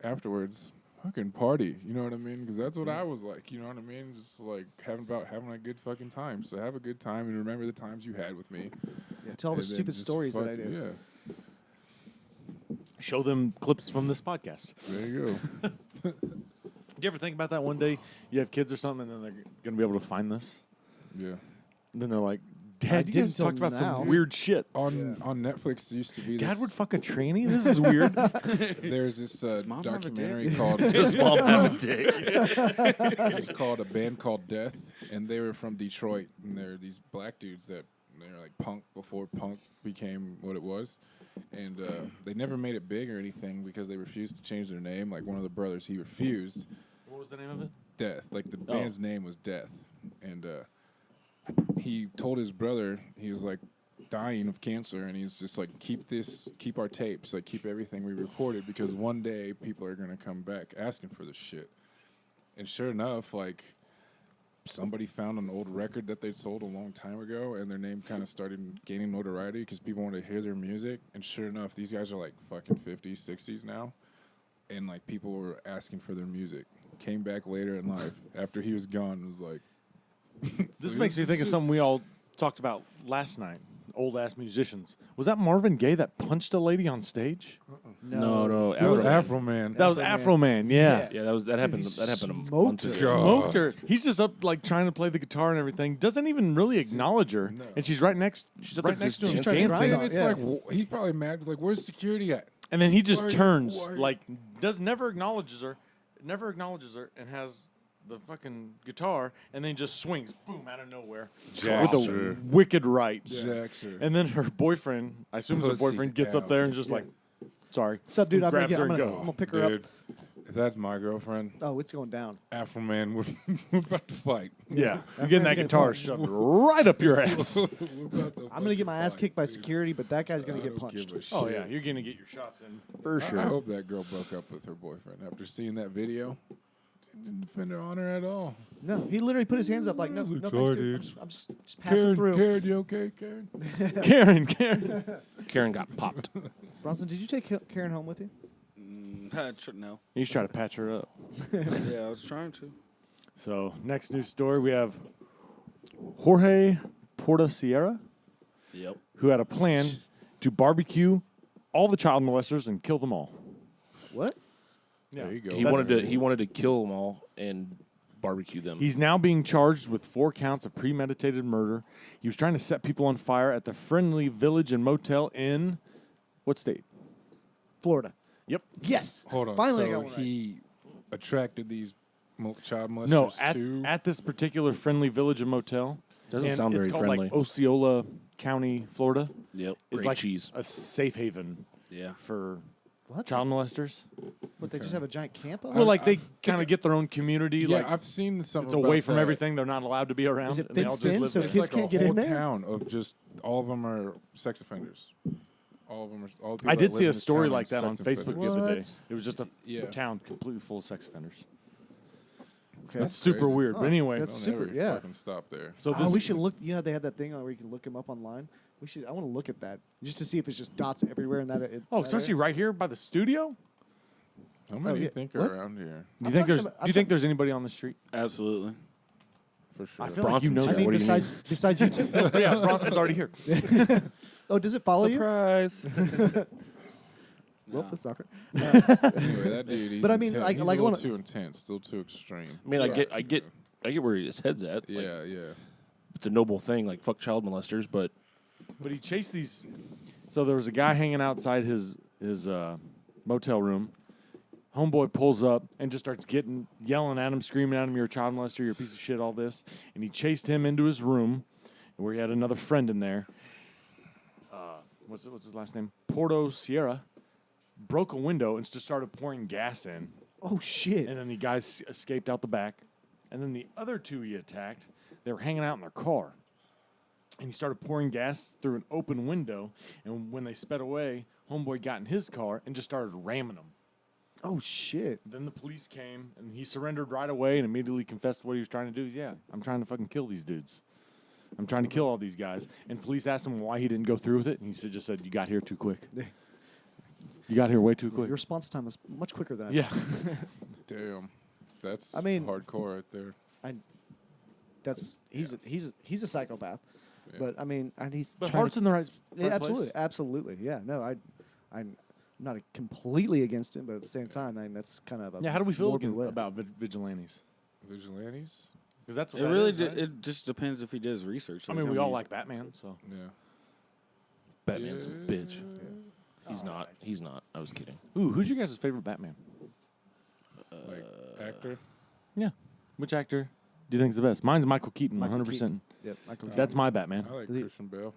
[SPEAKER 7] afterwards, fucking party. You know what I mean? Because that's what I was like. You know what I mean? Just like having a good fucking time. So have a good time and remember the times you had with me.
[SPEAKER 6] Yeah, tell the
[SPEAKER 7] And then
[SPEAKER 6] stupid
[SPEAKER 7] just
[SPEAKER 6] stories that I
[SPEAKER 7] fucking-
[SPEAKER 6] do.
[SPEAKER 7] Yeah,
[SPEAKER 3] Show them clips from this podcast.
[SPEAKER 7] there you go.
[SPEAKER 3] Do you ever think about that one day? You have kids or something, and then they're going to be able to find this.
[SPEAKER 7] Yeah.
[SPEAKER 3] And then they're like,
[SPEAKER 6] I
[SPEAKER 3] "Dad, you
[SPEAKER 6] didn't
[SPEAKER 3] guys
[SPEAKER 6] till
[SPEAKER 3] talked about
[SPEAKER 6] now."
[SPEAKER 3] some weird shit."
[SPEAKER 7] On Netflix, there used to be
[SPEAKER 3] Dad
[SPEAKER 7] this.
[SPEAKER 3] would fuck a tranny. This is weird.
[SPEAKER 7] There's this
[SPEAKER 5] Mom have a
[SPEAKER 7] documentary
[SPEAKER 5] dick?
[SPEAKER 7] called
[SPEAKER 4] Just mom have a dick.
[SPEAKER 7] it was called A Band Called Death, and they were from Detroit, and they're these black dudes that they're like punk before punk became what it was, and they never made it big or anything because they refused to change their name. Like one of the brothers, he refused.
[SPEAKER 3] What was the name of it?
[SPEAKER 7] Death, like the band's name was Death, and he told his brother he was like dying of cancer, and he's just like, keep our tapes, like keep everything we recorded because one day people are gonna come back asking for this shit. And sure enough, like somebody found an old record that they sold a long time ago, and their name kind of started gaining notoriety because people wanted to hear their music. And sure enough, these guys are like fucking 50s, 60s now, and like people were asking for their music. Came back later in life after he was gone and was like,
[SPEAKER 3] This makes me think of something we all talked about last night. Old ass musicians. Was that Marvin Gaye that punched a lady on stage?
[SPEAKER 4] No.
[SPEAKER 7] That was
[SPEAKER 4] Afro.
[SPEAKER 7] Afro Man.
[SPEAKER 3] That was Afro Man. Yeah.
[SPEAKER 4] Yeah, that happened. That happened a
[SPEAKER 6] smoked
[SPEAKER 4] month
[SPEAKER 6] her.
[SPEAKER 4] ago.
[SPEAKER 3] Smoked her. He's just up like trying to play the guitar and everything. Doesn't even really acknowledge her.
[SPEAKER 7] No.
[SPEAKER 3] And she's right next. She's
[SPEAKER 4] up
[SPEAKER 3] right
[SPEAKER 4] there
[SPEAKER 3] next
[SPEAKER 4] just
[SPEAKER 3] to him
[SPEAKER 6] trying to grind
[SPEAKER 3] dancing.
[SPEAKER 6] on
[SPEAKER 7] And it's
[SPEAKER 6] yeah.
[SPEAKER 7] like he's probably mad. He's like, "Where's security at?"
[SPEAKER 3] And then he just
[SPEAKER 7] Why are you-
[SPEAKER 3] turns
[SPEAKER 7] why are you-
[SPEAKER 3] like never acknowledges her, and has the fucking guitar, and then just swings, boom, out of nowhere
[SPEAKER 7] Jacks
[SPEAKER 3] with
[SPEAKER 7] her.
[SPEAKER 3] a wicked right.
[SPEAKER 7] Jacks her.
[SPEAKER 3] And then her boyfriend, I assume it's her
[SPEAKER 7] Pussy
[SPEAKER 3] boyfriend, gets up
[SPEAKER 7] out.
[SPEAKER 3] there and just like, sorry,
[SPEAKER 6] What's up, dude? I'm
[SPEAKER 3] grabs her and
[SPEAKER 6] gonna
[SPEAKER 3] goes.
[SPEAKER 6] pick her
[SPEAKER 7] Dude, if that's my girlfriend,
[SPEAKER 6] up. Oh, it's going down.
[SPEAKER 7] Afro Man, we're about to fight.
[SPEAKER 3] Yeah, you're
[SPEAKER 6] That
[SPEAKER 3] getting that
[SPEAKER 6] man's
[SPEAKER 3] guitar
[SPEAKER 6] gonna
[SPEAKER 3] shoved right up your ass.
[SPEAKER 7] We're about to
[SPEAKER 6] I'm gonna get my ass
[SPEAKER 7] fight,
[SPEAKER 6] kicked by
[SPEAKER 7] dude.
[SPEAKER 6] security, but that guy's gonna
[SPEAKER 7] I
[SPEAKER 6] get
[SPEAKER 7] don't
[SPEAKER 6] punched.
[SPEAKER 7] give a
[SPEAKER 3] Oh
[SPEAKER 7] shit.
[SPEAKER 3] yeah, you're gonna get your shots in for
[SPEAKER 7] I
[SPEAKER 3] sure.
[SPEAKER 7] hope that girl broke up with her boyfriend after seeing that video. Didn't defend her honor at all.
[SPEAKER 6] No, he literally put his hands up like, no,
[SPEAKER 7] Sorry,
[SPEAKER 6] no, thanks, dude.
[SPEAKER 7] dude.
[SPEAKER 6] I'm just passing through.
[SPEAKER 7] Karen, you okay, Karen?
[SPEAKER 3] Karen.
[SPEAKER 4] Karen got popped.
[SPEAKER 6] Bronson, did you take Karen home with you?
[SPEAKER 5] No.
[SPEAKER 3] He's trying to patch her up.
[SPEAKER 5] Yeah, I was trying to.
[SPEAKER 3] So next news story, we have Jorge Porta Sierra,
[SPEAKER 5] Yep.
[SPEAKER 3] who had a plan to barbecue all the child molesters and kill them all.
[SPEAKER 6] What?
[SPEAKER 7] There you go.
[SPEAKER 4] He wanted to kill them all and barbecue them.
[SPEAKER 3] He's now being charged with 4 counts of premeditated murder. He was trying to set people on fire at the Friendly Village and Motel in what state?
[SPEAKER 6] Florida.
[SPEAKER 3] Yep.
[SPEAKER 6] Yes.
[SPEAKER 7] Hold on.
[SPEAKER 6] Finally, I
[SPEAKER 7] so
[SPEAKER 6] got one right.
[SPEAKER 7] he attracted these child molesters
[SPEAKER 3] No,
[SPEAKER 7] to
[SPEAKER 3] at this particular Friendly Village and Motel.
[SPEAKER 4] Doesn't
[SPEAKER 3] and
[SPEAKER 4] sound
[SPEAKER 3] it's
[SPEAKER 4] very
[SPEAKER 3] called
[SPEAKER 4] friendly.
[SPEAKER 3] like Osceola County, Florida.
[SPEAKER 5] Yep.
[SPEAKER 3] It's
[SPEAKER 4] Great
[SPEAKER 3] like
[SPEAKER 4] cheese.
[SPEAKER 3] a safe haven
[SPEAKER 5] Yeah.
[SPEAKER 3] for
[SPEAKER 6] What?
[SPEAKER 3] child molesters.
[SPEAKER 6] But they just have a giant camp of
[SPEAKER 3] Well,
[SPEAKER 6] them?
[SPEAKER 3] like they kind of get their own community.
[SPEAKER 7] Yeah,
[SPEAKER 3] like
[SPEAKER 7] I've seen some.
[SPEAKER 3] it's away from everything. They're not allowed to be around.
[SPEAKER 6] Is it
[SPEAKER 3] and they all
[SPEAKER 6] fenced
[SPEAKER 3] just
[SPEAKER 6] in
[SPEAKER 3] live
[SPEAKER 6] so
[SPEAKER 3] there.
[SPEAKER 7] It's
[SPEAKER 6] kids
[SPEAKER 7] like
[SPEAKER 6] can't
[SPEAKER 7] a
[SPEAKER 6] get in
[SPEAKER 7] whole
[SPEAKER 6] there?
[SPEAKER 7] town of just all of them are sex offenders. All of them are. All the people
[SPEAKER 3] I
[SPEAKER 7] that
[SPEAKER 3] did
[SPEAKER 7] live
[SPEAKER 3] see
[SPEAKER 7] in
[SPEAKER 3] a
[SPEAKER 7] this
[SPEAKER 3] story
[SPEAKER 7] town are
[SPEAKER 3] like that on
[SPEAKER 7] sex
[SPEAKER 3] Facebook
[SPEAKER 7] offenders.
[SPEAKER 3] the other day.
[SPEAKER 6] What?
[SPEAKER 3] It was just a
[SPEAKER 7] Yeah.
[SPEAKER 3] town completely full of sex offenders.
[SPEAKER 6] Okay.
[SPEAKER 3] That's super
[SPEAKER 7] crazy.
[SPEAKER 3] weird.
[SPEAKER 6] Oh,
[SPEAKER 3] But anyway,
[SPEAKER 6] that's
[SPEAKER 7] They'll
[SPEAKER 6] super,
[SPEAKER 7] never
[SPEAKER 6] yeah.
[SPEAKER 7] fucking stop there.
[SPEAKER 3] so
[SPEAKER 6] Oh,
[SPEAKER 3] this
[SPEAKER 6] we should look. You know, they have that thing where you can look them up online. I want to look at that just to see if it's just dots everywhere in that.
[SPEAKER 3] Oh, especially right here by the studio.
[SPEAKER 7] How many do you
[SPEAKER 6] yeah.
[SPEAKER 7] think are
[SPEAKER 6] What?
[SPEAKER 7] around here?
[SPEAKER 3] Do you think
[SPEAKER 6] talking about-
[SPEAKER 3] do you think there's anybody on the street?
[SPEAKER 5] Absolutely.
[SPEAKER 7] For sure.
[SPEAKER 3] I feel like you
[SPEAKER 4] Bronson's
[SPEAKER 3] know
[SPEAKER 4] here.
[SPEAKER 6] I
[SPEAKER 3] that.
[SPEAKER 6] mean,
[SPEAKER 4] What do you mean?
[SPEAKER 6] besides you two.
[SPEAKER 3] Yeah, Bronson's already here.
[SPEAKER 6] Oh, does it follow you?
[SPEAKER 5] Surprise.
[SPEAKER 6] Well, that's soccer.
[SPEAKER 7] Anyway, that dude. He's
[SPEAKER 6] But I mean,
[SPEAKER 7] intense.
[SPEAKER 6] like-
[SPEAKER 7] he's
[SPEAKER 6] like I
[SPEAKER 7] a
[SPEAKER 6] wanna-
[SPEAKER 7] little too intense, still too extreme.
[SPEAKER 4] I mean,
[SPEAKER 6] Yeah.
[SPEAKER 4] I get where his head's at. Like,
[SPEAKER 7] Yeah, yeah.
[SPEAKER 4] it's a noble thing. Like fuck child molesters, but
[SPEAKER 3] But he chased these. So there was a guy hanging outside his motel room. Homeboy pulls up and just starts yelling at him, screaming at him, "You're a child molester, you're a piece of shit," all this. And he chased him into his room, where he had another friend in there. What's his last name? Porto Sierra. Broke a window and just started pouring gas in.
[SPEAKER 6] Oh shit!
[SPEAKER 3] And then the guys escaped out the back. And then the other two he attacked, they were hanging out in their car. And he started pouring gas through an open window. And when they sped away, homeboy got in his car and just started ramming them.
[SPEAKER 6] Oh shit!
[SPEAKER 3] Then the police came, and he surrendered right away and immediately confessed what he was trying to do. Yeah, I'm trying to fucking kill these dudes. I'm trying to kill all these guys. And police asked him why he didn't go through with it, and he just said, "You got here too quick. You got here way too quick."
[SPEAKER 6] Your response time was much quicker than I
[SPEAKER 3] Yeah.
[SPEAKER 7] Damn. That's
[SPEAKER 6] I mean-
[SPEAKER 7] hardcore right there.
[SPEAKER 6] he's a psychopath,
[SPEAKER 7] Yeah.
[SPEAKER 6] but I mean, and he's
[SPEAKER 3] But
[SPEAKER 6] trying
[SPEAKER 3] heart's
[SPEAKER 6] to,
[SPEAKER 3] in the right
[SPEAKER 6] yeah,
[SPEAKER 3] place.
[SPEAKER 6] absolutely, yeah. No, I'm not completely against him, but at the same time, I mean, that's kind of a
[SPEAKER 3] Yeah, how do we feel
[SPEAKER 6] morbid way.
[SPEAKER 3] about vigilantes?
[SPEAKER 7] Vigilantes?
[SPEAKER 3] Because that's what
[SPEAKER 5] It
[SPEAKER 3] that
[SPEAKER 5] really
[SPEAKER 3] is, right?
[SPEAKER 5] it just depends if he does research.
[SPEAKER 3] I
[SPEAKER 5] Like,
[SPEAKER 3] mean, we all like Batman, so.
[SPEAKER 7] Yeah.
[SPEAKER 4] Batman's a
[SPEAKER 7] Yeah.
[SPEAKER 4] bitch. He's not. He's not. I was kidding.
[SPEAKER 3] Ooh, who's your guys' favorite Batman?
[SPEAKER 7] Like actor?
[SPEAKER 3] Yeah. Which actor do you think is the best? Mine's Michael Keaton,
[SPEAKER 6] Michael
[SPEAKER 3] 100%.
[SPEAKER 6] Keaton. Yep, Michael
[SPEAKER 3] That's my Batman.
[SPEAKER 7] I like
[SPEAKER 6] Is he-
[SPEAKER 7] Christian Bale.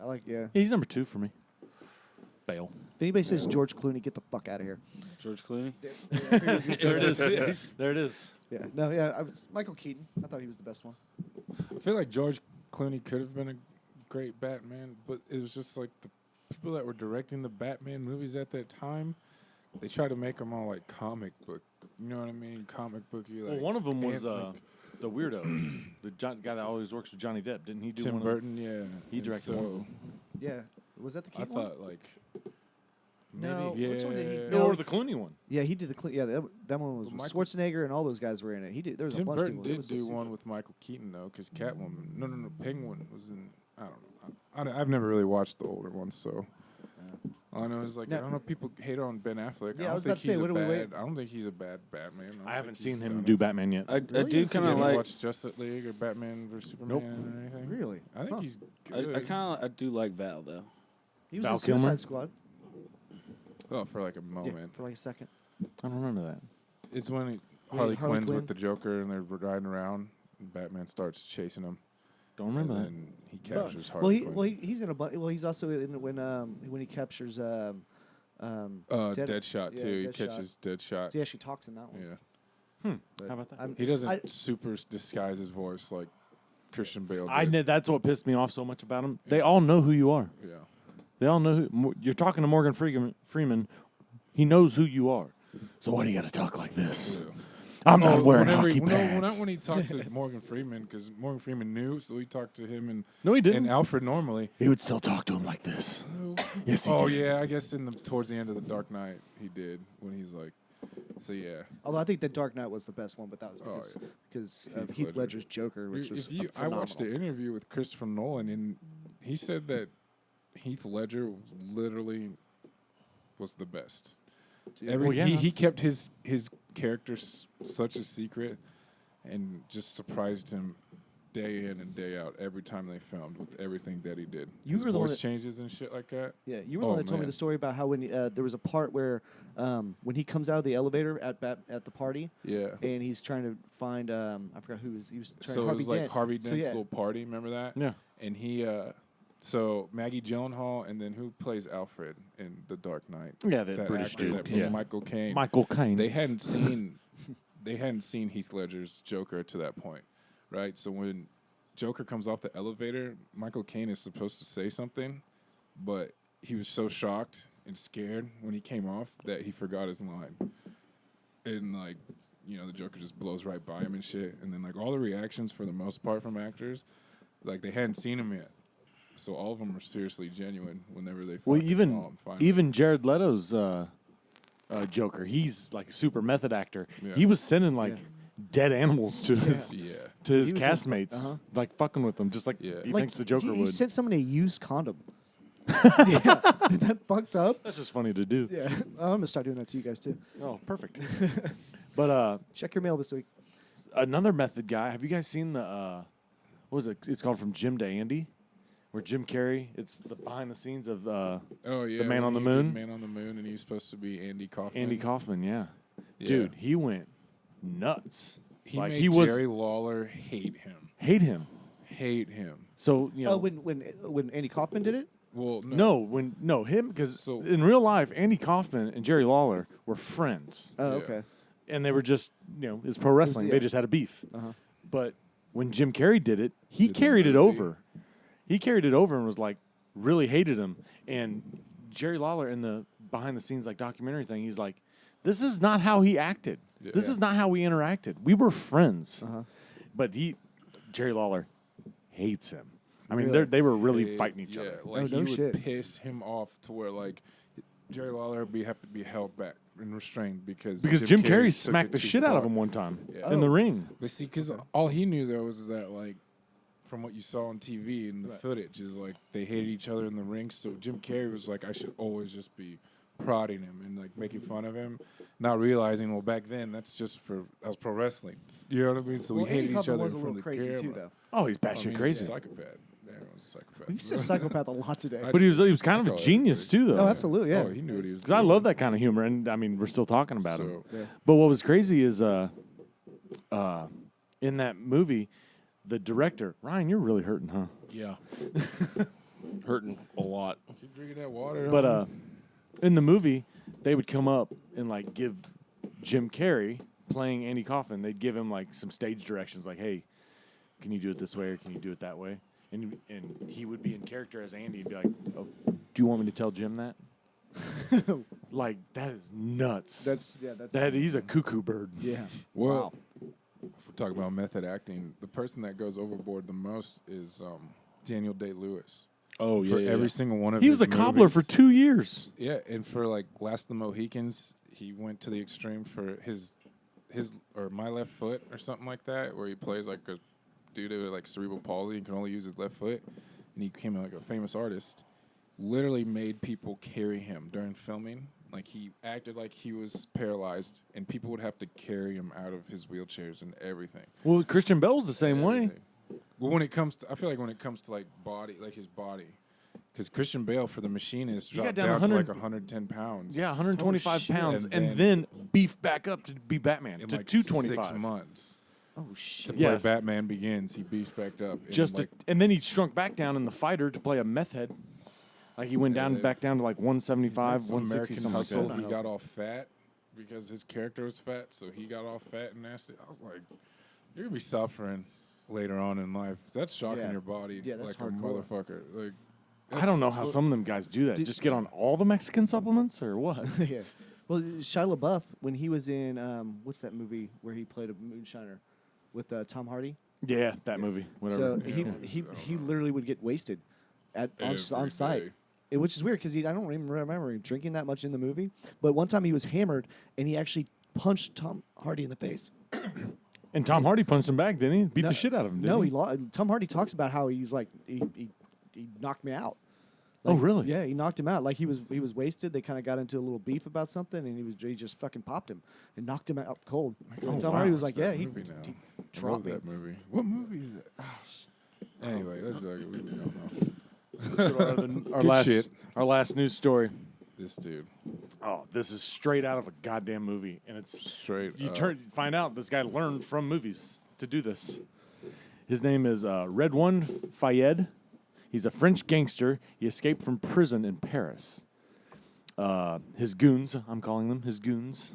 [SPEAKER 6] I like, yeah.
[SPEAKER 3] Yeah, he's number 2 for me.
[SPEAKER 4] Bale.
[SPEAKER 6] If anybody says George Clooney, get the fuck out of here.
[SPEAKER 5] George Clooney.
[SPEAKER 3] There it is. There it is.
[SPEAKER 6] Yeah, no, yeah, Michael Keaton. I thought he was the best one.
[SPEAKER 7] I feel like George Clooney could have been a great Batman, but it was just like the people that were directing the Batman movies at that time, they tried to make them all like comic book. You know what I mean? Comic booky. Like
[SPEAKER 3] Well, one of them was
[SPEAKER 7] Ant-
[SPEAKER 3] the weirdo, the guy that always works with Johnny Depp. Didn't he do
[SPEAKER 7] Tim
[SPEAKER 3] one
[SPEAKER 7] Burton. Yeah,
[SPEAKER 3] He
[SPEAKER 7] And
[SPEAKER 3] directed one of them.
[SPEAKER 6] Yeah, was that the
[SPEAKER 7] I
[SPEAKER 6] Keaton one?
[SPEAKER 7] thought like
[SPEAKER 6] No,
[SPEAKER 7] maybe,
[SPEAKER 6] which one did he?
[SPEAKER 7] yeah.
[SPEAKER 6] No,
[SPEAKER 3] Or the Clooney one.
[SPEAKER 6] yeah, he did the yeah. That one was
[SPEAKER 7] Well, Michael-
[SPEAKER 6] Schwarzenegger and all those guys were in it. He did. There was
[SPEAKER 7] Tim
[SPEAKER 6] a bunch
[SPEAKER 7] Burton
[SPEAKER 6] of people. It
[SPEAKER 7] did
[SPEAKER 6] was
[SPEAKER 7] do
[SPEAKER 6] super-
[SPEAKER 7] one with Michael Keaton though, because Catwoman. No, Penguin was in. I don't know. I've never really watched the older ones, so. All I know is like
[SPEAKER 6] No.
[SPEAKER 7] I don't know. People hate on Ben Affleck.
[SPEAKER 6] Yeah, I
[SPEAKER 7] I don't
[SPEAKER 6] was
[SPEAKER 7] think
[SPEAKER 6] about to say,
[SPEAKER 7] he's
[SPEAKER 6] what
[SPEAKER 7] a
[SPEAKER 6] do we
[SPEAKER 7] bad.
[SPEAKER 6] wait?
[SPEAKER 7] I don't think he's a bad Batman. don't
[SPEAKER 3] I haven't
[SPEAKER 7] think
[SPEAKER 3] seen
[SPEAKER 7] he's
[SPEAKER 3] him
[SPEAKER 7] done
[SPEAKER 3] do
[SPEAKER 7] it.
[SPEAKER 3] Batman yet.
[SPEAKER 5] I
[SPEAKER 6] Really?
[SPEAKER 5] do
[SPEAKER 6] You
[SPEAKER 5] kind
[SPEAKER 7] You
[SPEAKER 5] of
[SPEAKER 7] haven't
[SPEAKER 5] like.
[SPEAKER 7] watched Justice League or Batman vs Superman or anything?
[SPEAKER 6] Really?
[SPEAKER 7] I think
[SPEAKER 6] Huh.
[SPEAKER 7] he's
[SPEAKER 5] I
[SPEAKER 7] good.
[SPEAKER 5] I do like Val though.
[SPEAKER 6] He was
[SPEAKER 3] Val
[SPEAKER 6] in Suicide
[SPEAKER 3] Kilmer?
[SPEAKER 6] Squad.
[SPEAKER 7] Oh, for like a
[SPEAKER 6] Yeah,
[SPEAKER 7] moment.
[SPEAKER 6] for like a second.
[SPEAKER 3] I don't remember that.
[SPEAKER 7] It's when
[SPEAKER 6] Yeah,
[SPEAKER 7] Harley
[SPEAKER 6] Harley
[SPEAKER 7] Quinn's
[SPEAKER 6] Quinn.
[SPEAKER 7] with the Joker and they're riding around. And Batman starts chasing him.
[SPEAKER 3] Don't remember
[SPEAKER 7] and
[SPEAKER 3] that.
[SPEAKER 7] then he captures
[SPEAKER 6] Well,
[SPEAKER 7] Harley Quinn.
[SPEAKER 6] he's in a well, he's also in when he captures
[SPEAKER 7] Deadshot
[SPEAKER 6] yeah,
[SPEAKER 7] too. He
[SPEAKER 6] Deadshot.
[SPEAKER 7] catches Deadshot.
[SPEAKER 6] He actually talks in that one.
[SPEAKER 7] Yeah.
[SPEAKER 6] But
[SPEAKER 3] How about that?
[SPEAKER 6] I'm-
[SPEAKER 7] He doesn't
[SPEAKER 6] I-
[SPEAKER 7] super disguise his voice like Christian Bale did.
[SPEAKER 3] I know that's what pissed me off so much about him. They all know who you are.
[SPEAKER 7] Yeah.
[SPEAKER 3] They all know you're talking to Morgan Freeman. He knows who you are. So why do you got to talk like this?
[SPEAKER 7] Yeah.
[SPEAKER 3] I'm not wearing
[SPEAKER 7] whenever
[SPEAKER 3] hockey
[SPEAKER 7] no,
[SPEAKER 3] pads.
[SPEAKER 7] not when he talked to Morgan Freeman, because Morgan Freeman knew, so he talked to him
[SPEAKER 3] No, he
[SPEAKER 7] and
[SPEAKER 3] didn't.
[SPEAKER 7] Alfred normally.
[SPEAKER 3] He would still talk to him like this. Yes, he
[SPEAKER 7] Oh
[SPEAKER 3] did.
[SPEAKER 7] yeah, I guess towards the end of the Dark Knight he did when he's like, so yeah.
[SPEAKER 6] Although I think the Dark Knight was the best one, but that was
[SPEAKER 7] Oh,
[SPEAKER 6] because
[SPEAKER 7] yeah.
[SPEAKER 6] of
[SPEAKER 7] Heath
[SPEAKER 6] Heath
[SPEAKER 7] Ledger.
[SPEAKER 6] Ledger's Joker, which was
[SPEAKER 7] I watched
[SPEAKER 6] phenomenal.
[SPEAKER 7] the interview with Christopher Nolan, and he said that Heath Ledger was the best.
[SPEAKER 3] Well, yeah.
[SPEAKER 7] He kept his character such a secret, and just surprised him day in and day out every time they filmed with everything that he did.
[SPEAKER 6] You
[SPEAKER 7] His
[SPEAKER 6] were the one
[SPEAKER 7] voice
[SPEAKER 6] that-
[SPEAKER 7] changes and shit like that.
[SPEAKER 6] Yeah, you were the
[SPEAKER 7] Oh,
[SPEAKER 6] one that told me
[SPEAKER 7] man.
[SPEAKER 6] the story about how when there was a part where when he comes out of the elevator at the party
[SPEAKER 7] Yeah.
[SPEAKER 6] and he's trying to find I forgot who he was trying
[SPEAKER 7] So it
[SPEAKER 6] Harvey
[SPEAKER 7] was like
[SPEAKER 6] Dent.
[SPEAKER 7] Harvey
[SPEAKER 6] So,
[SPEAKER 7] Dent's
[SPEAKER 6] yeah.
[SPEAKER 7] little party. Remember that?
[SPEAKER 3] Yeah.
[SPEAKER 7] And he So Maggie Gyllenhaal, and then who plays Alfred in The Dark Knight?
[SPEAKER 3] Yeah, the
[SPEAKER 7] that
[SPEAKER 3] British
[SPEAKER 7] actor
[SPEAKER 3] dude.
[SPEAKER 7] that played
[SPEAKER 3] Yeah.
[SPEAKER 7] Michael Caine.
[SPEAKER 3] Michael Caine.
[SPEAKER 7] They hadn't seen Heath Ledger's Joker to that point, right? So when Joker comes off the elevator, Michael Caine is supposed to say something, but he was so shocked and scared when he came off that he forgot his line. And like, you know, the Joker just blows right by him and shit. And then like all the reactions for the most part from actors, like they hadn't seen him yet. So all of them are seriously genuine whenever they
[SPEAKER 3] Well,
[SPEAKER 7] saw him finally.
[SPEAKER 3] even Jared Leto's Joker, he's like a super method actor.
[SPEAKER 7] Yeah.
[SPEAKER 3] He was sending like dead animals to his
[SPEAKER 7] Yeah.
[SPEAKER 3] to his
[SPEAKER 6] He was just-
[SPEAKER 3] castmates, like fucking with them, just like
[SPEAKER 7] Yeah.
[SPEAKER 3] he
[SPEAKER 6] Like,
[SPEAKER 3] thinks the Joker
[SPEAKER 6] he
[SPEAKER 3] would.
[SPEAKER 6] sent somebody a used condom. Yeah, isn't that fucked up?
[SPEAKER 3] That's just funny to do.
[SPEAKER 6] Yeah, I'm gonna start doing that to you guys too.
[SPEAKER 3] Oh, perfect. But
[SPEAKER 6] Check your mail this week.
[SPEAKER 3] another method guy. Have you guys seen the what was it? It's called From Jim to Andy, where Jim Carrey. It's the behind the scenes of
[SPEAKER 7] Oh yeah,
[SPEAKER 3] The Man
[SPEAKER 7] when
[SPEAKER 3] on the
[SPEAKER 7] he did
[SPEAKER 3] Moon?
[SPEAKER 7] Man on the Moon, and he was supposed to be Andy Kaufman.
[SPEAKER 3] Andy Kaufman. Yeah,
[SPEAKER 7] Yeah.
[SPEAKER 3] dude, he went nuts.
[SPEAKER 7] He
[SPEAKER 3] like
[SPEAKER 7] made
[SPEAKER 3] he was
[SPEAKER 7] Jerry Lawler hate him.
[SPEAKER 3] hate him.
[SPEAKER 7] Hate him.
[SPEAKER 3] So you know,
[SPEAKER 6] Oh, when Andy Kaufman did it?
[SPEAKER 7] Well,
[SPEAKER 3] no, him because
[SPEAKER 7] So-
[SPEAKER 3] in real life, Andy Kaufman and Jerry Lawler were friends,
[SPEAKER 6] Oh,
[SPEAKER 7] Yeah.
[SPEAKER 6] okay.
[SPEAKER 3] and they were just it's pro wrestling. They
[SPEAKER 6] yeah.
[SPEAKER 3] just had a beef.
[SPEAKER 6] Uh-huh.
[SPEAKER 3] But when Jim Carrey did it, he
[SPEAKER 7] Did the
[SPEAKER 3] carried it
[SPEAKER 7] movie.
[SPEAKER 3] over. He carried it over and was like really hated him. And Jerry Lawler in the behind the scenes like documentary thing, he's like, "This is not how he acted. This
[SPEAKER 7] Yeah.
[SPEAKER 3] is not how we interacted. We were friends."
[SPEAKER 6] Uh-huh.
[SPEAKER 3] But Jerry Lawler hates him. I mean,
[SPEAKER 6] Really?
[SPEAKER 3] they were really fighting each
[SPEAKER 7] yeah,
[SPEAKER 3] other.
[SPEAKER 7] like
[SPEAKER 6] Oh,
[SPEAKER 7] he
[SPEAKER 6] no
[SPEAKER 7] would
[SPEAKER 6] shit.
[SPEAKER 7] piss him off to where like Jerry Lawler would have to be held back and restrained because
[SPEAKER 3] Jim Carrey
[SPEAKER 7] took
[SPEAKER 3] smacked
[SPEAKER 7] it
[SPEAKER 3] the
[SPEAKER 7] too
[SPEAKER 3] shit out of
[SPEAKER 7] far.
[SPEAKER 3] him one time
[SPEAKER 7] Yeah.
[SPEAKER 3] in the
[SPEAKER 6] Oh.
[SPEAKER 3] ring.
[SPEAKER 7] But see, because all he knew though was that like from what you saw on TV and the footage is like they hated each other in the ring. So Jim Carrey was like, I should always just be prodding him and like making fun of him, not realizing well back then that's just that was pro wrestling. You know what I mean? So
[SPEAKER 6] Well,
[SPEAKER 7] we hated
[SPEAKER 6] Andy
[SPEAKER 7] each
[SPEAKER 6] Kaufman
[SPEAKER 7] other
[SPEAKER 6] was a
[SPEAKER 7] from
[SPEAKER 6] little
[SPEAKER 7] the
[SPEAKER 6] crazy
[SPEAKER 7] camera.
[SPEAKER 6] too, though.
[SPEAKER 3] Oh, he's
[SPEAKER 7] I
[SPEAKER 3] batshit
[SPEAKER 7] mean, he's
[SPEAKER 3] crazy.
[SPEAKER 7] a psychopath. Everyone's a psychopath.
[SPEAKER 6] You said psychopath a lot today.
[SPEAKER 3] But he was kind of a
[SPEAKER 7] Oh,
[SPEAKER 3] genius too, though.
[SPEAKER 6] Oh, absolutely, yeah.
[SPEAKER 7] Oh, he knew what he was
[SPEAKER 3] Because I
[SPEAKER 7] doing.
[SPEAKER 3] love that kind of humor, and I mean, we're still talking about him.
[SPEAKER 7] So,
[SPEAKER 6] Yeah.
[SPEAKER 3] But what was crazy is, in that movie, the director Ryan, you're really hurting, huh?
[SPEAKER 4] Yeah. Hurting a lot.
[SPEAKER 7] keep drinking that water.
[SPEAKER 3] But in the movie, they would come up and like give Jim Carrey playing Andy Kaufman. They'd give him like some stage directions, like, "Hey, can you do it this way or can you do it that way?" And he would be in character as Andy and be like, "Oh, do you want me to tell Jim that?" Like that is nuts.
[SPEAKER 6] That's
[SPEAKER 3] He's a cuckoo bird.
[SPEAKER 6] yeah.
[SPEAKER 7] well, if we're talking about method acting, the person that goes overboard the most is Daniel Day-Lewis.
[SPEAKER 4] Oh yeah.
[SPEAKER 7] For
[SPEAKER 4] yeah,
[SPEAKER 7] every
[SPEAKER 4] yeah.
[SPEAKER 7] single one of
[SPEAKER 3] He
[SPEAKER 7] his
[SPEAKER 3] was a cobbler for
[SPEAKER 7] movies.
[SPEAKER 3] 2 years.
[SPEAKER 7] Yeah, and for like Last of the Mohicans, he went to the extreme for his or My Left Foot or something like that, where he plays like a dude with like cerebral palsy and can only use his left foot, and he became like a famous artist. Literally made people carry him during filming. Like he acted like he was paralyzed, and people would have to carry him out of his wheelchairs and everything.
[SPEAKER 3] Well, Christian Bale's the same way.
[SPEAKER 7] Everything. Well, when it comes to, I feel like when it comes to like body, like his body, because Christian Bale for The Machinist
[SPEAKER 3] He got
[SPEAKER 7] dropped
[SPEAKER 3] down
[SPEAKER 7] down to
[SPEAKER 3] 100
[SPEAKER 7] like 110 pounds.
[SPEAKER 3] Yeah, 125
[SPEAKER 6] shit.
[SPEAKER 3] pounds,
[SPEAKER 7] And
[SPEAKER 3] and then beefed back up to be Batman
[SPEAKER 7] in
[SPEAKER 3] to
[SPEAKER 7] like
[SPEAKER 3] 225.
[SPEAKER 7] 6 months.
[SPEAKER 6] Oh
[SPEAKER 7] To
[SPEAKER 6] shit.
[SPEAKER 7] play
[SPEAKER 3] Yes.
[SPEAKER 7] Batman Begins, he beefed back up. in,
[SPEAKER 3] Just
[SPEAKER 7] like,
[SPEAKER 3] and then he shrunk back down in The Fighter to play a meth head. Like he went
[SPEAKER 7] Yeah,
[SPEAKER 3] back down to like 175,
[SPEAKER 7] some
[SPEAKER 3] 160,
[SPEAKER 7] American
[SPEAKER 3] something like
[SPEAKER 7] Hustle.
[SPEAKER 3] that.
[SPEAKER 7] He got all fat because his character was fat, so he got all fat and nasty. I was like, you're gonna be suffering later on in life. 'Cause that's shocking
[SPEAKER 6] Yeah.
[SPEAKER 7] your body
[SPEAKER 6] Yeah, that's
[SPEAKER 7] like
[SPEAKER 6] hardcore.
[SPEAKER 7] a motherfucker. Like
[SPEAKER 3] I don't know how some of them guys do that.
[SPEAKER 6] Did-
[SPEAKER 3] Just get on all the Mexican supplements or what?
[SPEAKER 6] Yeah. Well, Shia LaBeouf, when he was in what's that movie where he played a moonshiner with Tom Hardy?
[SPEAKER 3] Yeah, that movie. Whatever.
[SPEAKER 6] So he literally would get wasted on
[SPEAKER 7] Every
[SPEAKER 6] site.
[SPEAKER 7] day.
[SPEAKER 6] Which is weird because I don't even remember him drinking that much in the movie. But one time he was hammered and he actually punched Tom Hardy in the face.
[SPEAKER 3] And Tom Hardy punched him back, didn't he? Beat
[SPEAKER 6] No-
[SPEAKER 3] the shit out of him,
[SPEAKER 6] No,
[SPEAKER 3] didn't he?
[SPEAKER 6] Tom Hardy talks about how he's like he knocked me out.
[SPEAKER 3] Oh,
[SPEAKER 6] Like,
[SPEAKER 3] really?
[SPEAKER 6] Yeah, he knocked him out. Like he was wasted. They kind of got into a little beef about something, and he just fucking popped him and knocked him out cold. And Tom Hardy was like,
[SPEAKER 7] Watch
[SPEAKER 6] yeah,
[SPEAKER 7] that
[SPEAKER 6] he
[SPEAKER 7] movie now. I love
[SPEAKER 6] dropped me.
[SPEAKER 7] that movie. What movie is it? Anyway, let's go. We don't know.
[SPEAKER 3] Our
[SPEAKER 7] Good
[SPEAKER 3] last
[SPEAKER 7] shit.
[SPEAKER 3] our last news story.
[SPEAKER 7] This dude,
[SPEAKER 3] Oh, this is straight out of a goddamn movie, and it's
[SPEAKER 7] straight.
[SPEAKER 3] you
[SPEAKER 7] up.
[SPEAKER 3] find out this guy learned from movies to do this. His name is Red One Fayed. He's a French gangster. He escaped from prison in Paris. His goons, I'm calling them, his goons,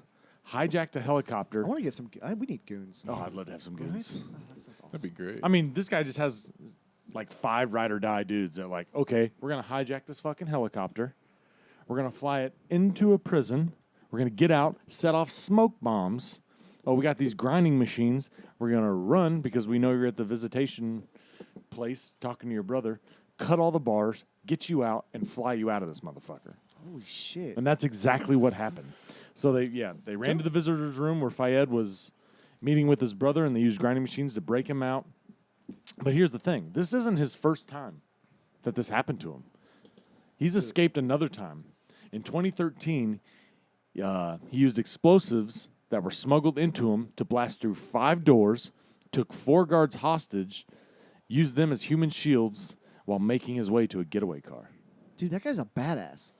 [SPEAKER 3] hijacked a helicopter.
[SPEAKER 6] I want to get some. We need goons.
[SPEAKER 3] Oh, I'd love to have some goons.
[SPEAKER 6] Oh, that sounds awesome.
[SPEAKER 7] That'd be great.
[SPEAKER 3] I mean, this guy just has like 5 ride or die dudes that are like, okay, we're going to hijack this fucking helicopter. We're going to fly it into a prison. We're going to get out, set off smoke bombs. Oh, we got these grinding machines. We're going to run because we know you're at the visitation place talking to your brother. Cut all the bars, get you out, and fly you out of this motherfucker.
[SPEAKER 6] Holy shit!
[SPEAKER 3] And that's exactly what happened. So they ran to the visitor's room where Fayed was meeting with his brother, and they used grinding machines to break him out. But here's the thing. This isn't his first time that this happened to him. He's escaped another time. In 2013, he used explosives that were smuggled into him to blast through 5 doors, took 4 guards hostage, used them as human shields while making his way to a getaway car.
[SPEAKER 6] Dude, that guy's a badass.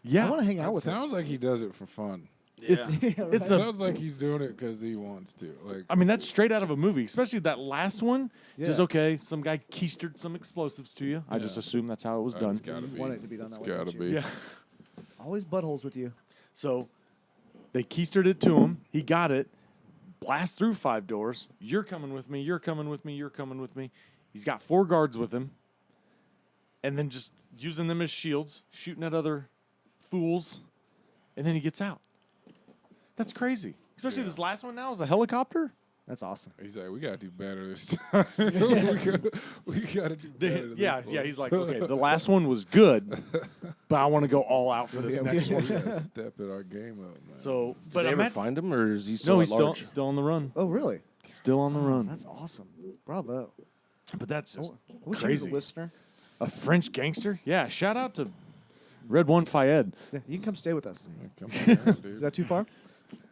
[SPEAKER 3] Yeah.
[SPEAKER 6] I want to hang out
[SPEAKER 7] It
[SPEAKER 6] with him.
[SPEAKER 7] sounds like he does it for fun.
[SPEAKER 3] It's
[SPEAKER 6] Yeah, right.
[SPEAKER 3] it's
[SPEAKER 7] It
[SPEAKER 3] a
[SPEAKER 7] sounds like he's doing it because he wants to. Like,
[SPEAKER 3] I mean, that's straight out of a movie, especially that last one. Just
[SPEAKER 6] Yeah.
[SPEAKER 3] okay, some guy keistered some explosives to you. I just assume that's how it was done.
[SPEAKER 7] it's gotta be.
[SPEAKER 6] want it to be done
[SPEAKER 7] It's
[SPEAKER 6] that way,
[SPEAKER 7] gotta
[SPEAKER 6] don't
[SPEAKER 7] be.
[SPEAKER 6] you?
[SPEAKER 3] Yeah.
[SPEAKER 6] Always buttholes with you.
[SPEAKER 3] So they keistered it to him. He got it. Blast through 5 doors. You're coming with me. You're coming with me. You're coming with me. He's got 4 guards with him. And then just using them as shields, shooting at other fools. And then he gets out. That's crazy. Especially this last one now is a helicopter.
[SPEAKER 6] That's awesome.
[SPEAKER 7] He's like, we gotta do better this time. we gotta do better.
[SPEAKER 3] Yeah. He's like, okay, the last one was good, but I want to go all out for this
[SPEAKER 6] Yeah,
[SPEAKER 3] next one.
[SPEAKER 7] We gotta step at our game up, man.
[SPEAKER 3] So,
[SPEAKER 4] Did
[SPEAKER 3] but
[SPEAKER 4] they ever
[SPEAKER 3] imagine-
[SPEAKER 4] find him, or is he still
[SPEAKER 3] no,
[SPEAKER 4] at
[SPEAKER 3] he's still
[SPEAKER 4] large?
[SPEAKER 3] on the run.
[SPEAKER 6] Oh, really?
[SPEAKER 3] Still on the run.
[SPEAKER 6] That's awesome. Bravo.
[SPEAKER 3] But that's just
[SPEAKER 6] I wish he was
[SPEAKER 3] crazy.
[SPEAKER 6] a listener.
[SPEAKER 3] A French gangster? Yeah. Shout out to Red One Fayed.
[SPEAKER 6] Yeah, you can come stay with us.
[SPEAKER 7] Come on,
[SPEAKER 6] Is
[SPEAKER 7] dude.
[SPEAKER 6] that too far?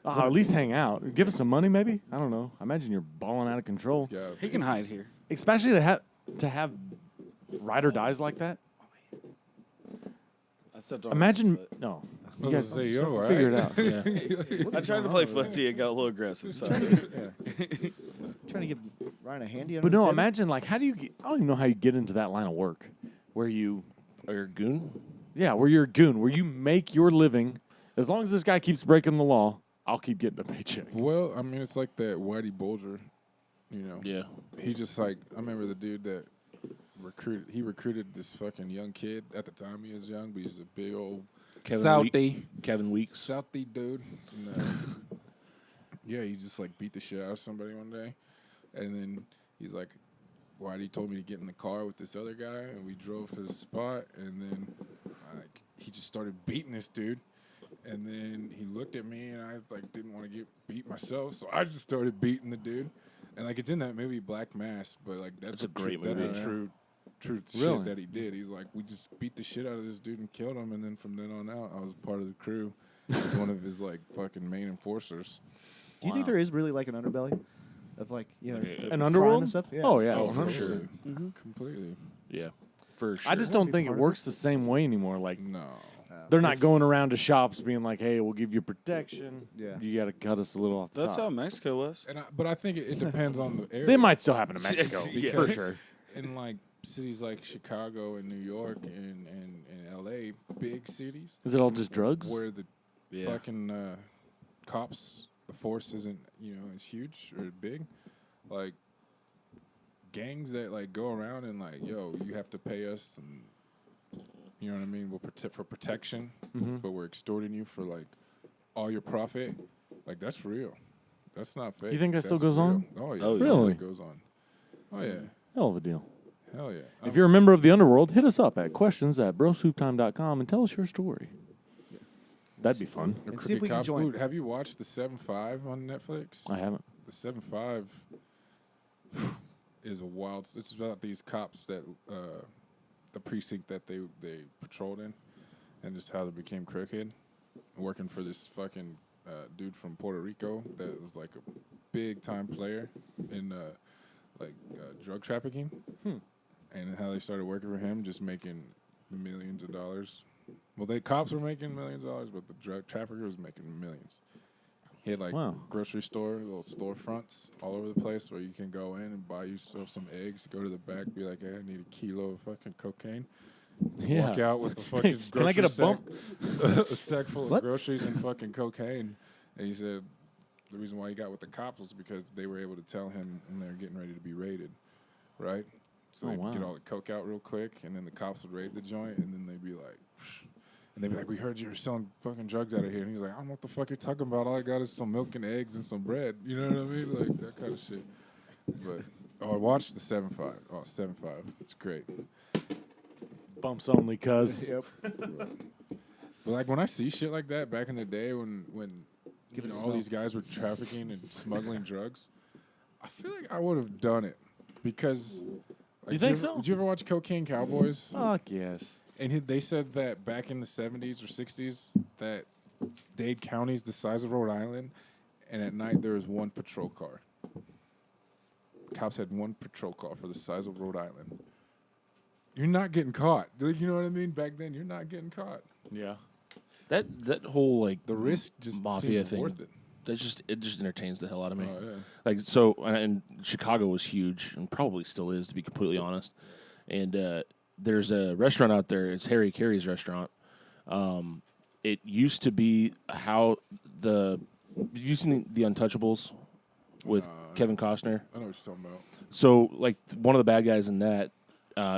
[SPEAKER 3] At least hang out. Give us some money, maybe. I don't know. I imagine you're balling out of control,
[SPEAKER 7] It's gotta
[SPEAKER 5] He
[SPEAKER 7] be.
[SPEAKER 5] can hide here.
[SPEAKER 3] especially to have ride or dies like that.
[SPEAKER 5] I stepped on
[SPEAKER 3] Imagine
[SPEAKER 5] his foot.
[SPEAKER 3] no.
[SPEAKER 7] I
[SPEAKER 3] You
[SPEAKER 7] was
[SPEAKER 3] guys
[SPEAKER 7] gonna say, yo, right?
[SPEAKER 3] figure it out.
[SPEAKER 4] Yeah.
[SPEAKER 5] I tried to play footsie. It got a little aggressive. Sorry.
[SPEAKER 6] Trying to give Ryan a handy.
[SPEAKER 3] But
[SPEAKER 6] under the
[SPEAKER 3] no,
[SPEAKER 6] table?
[SPEAKER 3] imagine like how do you get, I don't even know how you get into that line of work where you
[SPEAKER 4] Or your goon?
[SPEAKER 3] where you're a goon, where you make your living. As long as this guy keeps breaking the law, I'll keep getting a paycheck.
[SPEAKER 7] Well, I mean, it's like that Whitey Bulger, you know.
[SPEAKER 4] Yeah.
[SPEAKER 7] He just like, I remember the dude that recruited this fucking young kid. At the time he was young, but he's a big old
[SPEAKER 4] Kevin Weeks.
[SPEAKER 7] Southie dude. And, yeah, he just like beat the shit out of somebody one day. And then he's like, Whitey told me to get in the car with this other guy, and we drove to the spot, and then like he just started beating this dude. And then he looked at me, and I like didn't want to get beat myself, so I just started beating the dude. And like it's in that movie Black Mass, but like that's
[SPEAKER 4] a great
[SPEAKER 7] That's
[SPEAKER 4] movie.
[SPEAKER 7] a true
[SPEAKER 3] Really?
[SPEAKER 7] shit that he did. He's like, we just beat the shit out of this dude and killed him, and then from then on out, I was part of the crew. I was one of his like fucking main enforcers.
[SPEAKER 6] Do you think there is really like an underbelly of like
[SPEAKER 3] An
[SPEAKER 6] crime
[SPEAKER 3] underworld
[SPEAKER 6] and stuff? Yeah.
[SPEAKER 3] Oh yeah,
[SPEAKER 7] Oh, for
[SPEAKER 3] 100%.
[SPEAKER 7] sure, completely.
[SPEAKER 4] Yeah. For sure.
[SPEAKER 3] I just
[SPEAKER 6] Wanna
[SPEAKER 3] don't
[SPEAKER 6] be
[SPEAKER 3] think it
[SPEAKER 6] part of
[SPEAKER 3] works the same way anymore. Like
[SPEAKER 7] No,
[SPEAKER 3] they're not going around to shops being like, "Hey, we'll give you protection.
[SPEAKER 6] Yeah.
[SPEAKER 3] You got to cut us a little off the
[SPEAKER 5] That's how
[SPEAKER 3] top."
[SPEAKER 5] Mexico was.
[SPEAKER 7] but I think it depends on the area.
[SPEAKER 3] They might still happen in Mexico
[SPEAKER 5] Yes.
[SPEAKER 3] for sure.
[SPEAKER 7] In like cities like Chicago and New York and L.A., big cities
[SPEAKER 3] Is it all just drugs?
[SPEAKER 7] where the
[SPEAKER 5] Yeah.
[SPEAKER 7] fucking cops, the force isn't as huge or big, like gangs that like go around and like, yo, you have to pay us, and you know what I mean. We'll for protection, but we're extorting you for like all your profit. Like that's real. That's not fake.
[SPEAKER 3] You think that still
[SPEAKER 7] That's
[SPEAKER 3] goes on?
[SPEAKER 7] real. Oh yeah,
[SPEAKER 5] Oh, yeah.
[SPEAKER 7] it
[SPEAKER 3] Really?
[SPEAKER 7] goes on. Oh yeah,
[SPEAKER 3] Hell of a deal.
[SPEAKER 7] hell yeah.
[SPEAKER 3] If you're a member of the underworld, hit us up at questions@brosouptime.com and tell us your story. That'd be fun.
[SPEAKER 6] And see if we can join.
[SPEAKER 7] Have you watched the 7-5 on Netflix?
[SPEAKER 3] I haven't.
[SPEAKER 7] The 7-5 is a wild. It's about these cops that the precinct that they patrolled in, and just how they became crooked, working for this fucking dude from Puerto Rico that was like a big time player in drug trafficking, and how they started working for him, just making millions of dollars. Well, cops were making millions of dollars, but the drug trafficker was making millions. He had like
[SPEAKER 3] Wow.
[SPEAKER 7] grocery store, little storefronts all over the place where you can go in and buy yourself some eggs, go to the back, be like, hey, I need a kilo of fucking cocaine.
[SPEAKER 3] Yeah.
[SPEAKER 7] Walk out with the fucking
[SPEAKER 3] Can I get a
[SPEAKER 7] grocery
[SPEAKER 3] bump?
[SPEAKER 7] a sack full
[SPEAKER 6] What?
[SPEAKER 7] of groceries and fucking cocaine. And he said the reason why he got with the cops was because they were able to tell him when they were getting ready to be raided, right? So
[SPEAKER 3] Oh,
[SPEAKER 7] they'd get
[SPEAKER 3] wow.
[SPEAKER 7] all the coke out real quick, and then the cops would raid the joint, and then they'd be like, and they'd be like, we heard you were selling fucking drugs out of here. And he's like, I don't know what the fuck you're talking about. All I got is some milk and eggs and some bread. You know what I mean? Like, that kind of shit. But, I watched the 7-5. Oh, 7-5. It's great.
[SPEAKER 3] Bumps only, cuz.
[SPEAKER 6] Yep.
[SPEAKER 7] But, like, when I see shit like that back in the day when you know, all these guys were trafficking and smuggling drugs, I feel like I would have done it. Because... Like,
[SPEAKER 3] You think
[SPEAKER 7] ever,
[SPEAKER 3] so?
[SPEAKER 7] Did you ever watch Cocaine Cowboys?
[SPEAKER 3] Fuck yes.
[SPEAKER 7] And they said that back in the 70s or 60s, that Dade County's the size of Rhode Island, and at night there was one patrol car. Cops had one patrol car for the size of Rhode Island. You're not getting caught. Like, you know what I mean? Back then, you're not getting caught.
[SPEAKER 3] Yeah.
[SPEAKER 4] That whole like
[SPEAKER 7] The risk just
[SPEAKER 4] mafia
[SPEAKER 7] seemed
[SPEAKER 4] thing.
[SPEAKER 7] worth it.
[SPEAKER 4] It just entertains the hell out of me.
[SPEAKER 7] Oh, yeah.
[SPEAKER 4] Like so, and Chicago was huge, and probably still is, to be completely honest. And there's a restaurant out there. It's Harry Carey's restaurant. It used to be how did you see the Untouchables with Kevin Costner?
[SPEAKER 7] I know what you're talking about.
[SPEAKER 4] So, like, one of the bad guys in that,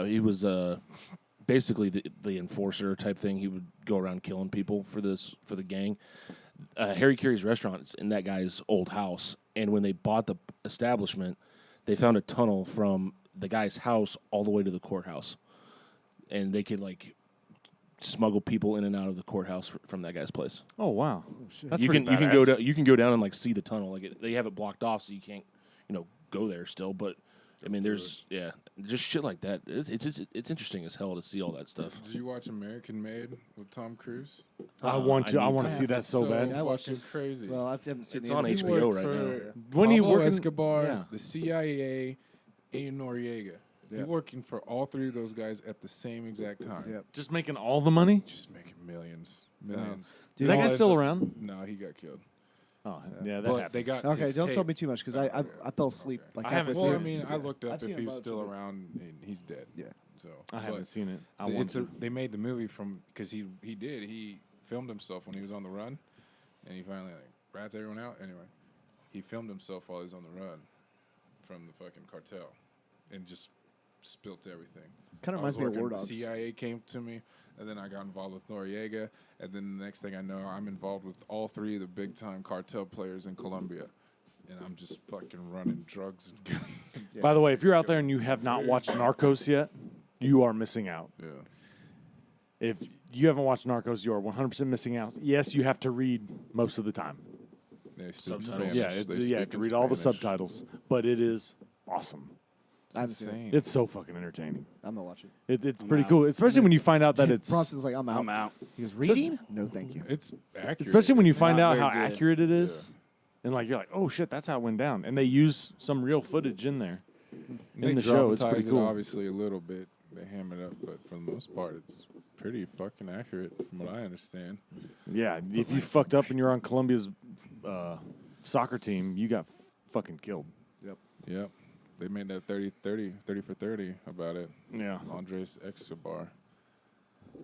[SPEAKER 4] he was basically the enforcer type thing. He would go around killing people for the gang. Harry Carey's restaurant is in that guy's old house, and when they bought the establishment, they found a tunnel from the guy's house all the way to the courthouse, and they could like smuggle people in and out of the courthouse from that guy's place.
[SPEAKER 3] Oh wow. That's
[SPEAKER 4] you
[SPEAKER 3] pretty
[SPEAKER 4] can go
[SPEAKER 3] badass.
[SPEAKER 4] down, you can go down and like see the tunnel. Like they have it blocked off, so you can't go there still. But I mean, there's just shit like that. It's interesting as hell to see all that stuff.
[SPEAKER 7] Did you watch American Made with Tom Cruise?
[SPEAKER 3] I want to. I want to
[SPEAKER 6] to.
[SPEAKER 3] see that so bad.
[SPEAKER 6] I watched
[SPEAKER 7] fucking crazy.
[SPEAKER 6] Well, I haven't seen
[SPEAKER 4] It's
[SPEAKER 6] the
[SPEAKER 4] on
[SPEAKER 6] end of it.
[SPEAKER 4] HBO
[SPEAKER 7] worked
[SPEAKER 4] right
[SPEAKER 7] for
[SPEAKER 4] now.
[SPEAKER 3] When he
[SPEAKER 7] Pablo
[SPEAKER 3] working-
[SPEAKER 7] Escobar,
[SPEAKER 3] yeah.
[SPEAKER 7] the CIA, and Noriega.
[SPEAKER 6] Yeah.
[SPEAKER 7] He working for all three of those guys at the same exact time.
[SPEAKER 6] Yep.
[SPEAKER 3] Just making all the money.
[SPEAKER 7] Just making millions.
[SPEAKER 3] Is that guy
[SPEAKER 7] All
[SPEAKER 3] still
[SPEAKER 7] that's-
[SPEAKER 3] around?
[SPEAKER 7] No, he got killed.
[SPEAKER 3] Oh yeah, that
[SPEAKER 7] But
[SPEAKER 3] happens.
[SPEAKER 7] they got
[SPEAKER 6] Okay,
[SPEAKER 7] his
[SPEAKER 6] don't tell
[SPEAKER 7] tape.
[SPEAKER 6] me too much because I fell asleep. Like
[SPEAKER 3] I haven't
[SPEAKER 6] halfway
[SPEAKER 7] Well,
[SPEAKER 3] seen
[SPEAKER 7] I
[SPEAKER 6] through.
[SPEAKER 7] mean, I looked up
[SPEAKER 6] I've seen
[SPEAKER 7] if
[SPEAKER 6] him
[SPEAKER 7] he was
[SPEAKER 6] both,
[SPEAKER 7] still
[SPEAKER 6] but-
[SPEAKER 7] around, and he's dead.
[SPEAKER 6] Yeah.
[SPEAKER 7] So
[SPEAKER 3] I haven't
[SPEAKER 7] but
[SPEAKER 3] seen it. I
[SPEAKER 7] the-
[SPEAKER 3] want
[SPEAKER 7] it's a-
[SPEAKER 3] to.
[SPEAKER 7] They made the movie because he filmed himself when he was on the run, and he finally like rats everyone out. Anyway, he filmed himself while he was on the run from the fucking cartel, and just spilt everything.
[SPEAKER 6] Kind of
[SPEAKER 7] I was
[SPEAKER 6] reminds me of
[SPEAKER 7] working-
[SPEAKER 6] War
[SPEAKER 7] the
[SPEAKER 6] Dogs.
[SPEAKER 7] CIA came to me, and then I got involved with Noriega, and then the next thing I know, I'm involved with all three of the big time cartel players in Colombia, and I'm just fucking running drugs and guns.
[SPEAKER 3] By the way, if you're out there and you have not watched Narcos yet, you are missing out.
[SPEAKER 7] Yeah.
[SPEAKER 3] If you haven't watched Narcos, you are 100% missing out. Yes, you have to read most of the time.
[SPEAKER 7] They speak
[SPEAKER 4] Subtitles.
[SPEAKER 7] Spanish.
[SPEAKER 3] Yeah, it's,
[SPEAKER 7] They
[SPEAKER 3] you have
[SPEAKER 7] speak
[SPEAKER 3] to
[SPEAKER 7] in
[SPEAKER 3] read all the
[SPEAKER 7] Spanish.
[SPEAKER 3] subtitles, but it is awesome.
[SPEAKER 6] I haven't seen it.
[SPEAKER 7] Insane.
[SPEAKER 3] It's so fucking entertaining.
[SPEAKER 6] I'm gonna watch it.
[SPEAKER 3] It's pretty cool, especially when you find out that it's.
[SPEAKER 6] Bronson's like, I'm out.
[SPEAKER 5] I'm out.
[SPEAKER 6] He goes, reading? No, thank you.
[SPEAKER 7] It's accurate.
[SPEAKER 3] Especially when you find
[SPEAKER 5] Not
[SPEAKER 3] out how
[SPEAKER 5] very good.
[SPEAKER 3] accurate it is, and like you're like, oh shit, that's how it went down, and they use some real footage in there.
[SPEAKER 7] They
[SPEAKER 3] in the show, it's pretty
[SPEAKER 7] dramatize it
[SPEAKER 3] cool.
[SPEAKER 7] obviously a little bit. They ham it up, but for the most part, it's pretty fucking accurate from what I understand.
[SPEAKER 3] Yeah, if you fucked up and you're on Colombia's soccer team, you got fucking killed.
[SPEAKER 7] Yep. They made that 30 for 30 about it.
[SPEAKER 3] Yeah.
[SPEAKER 7] Andres Escobar.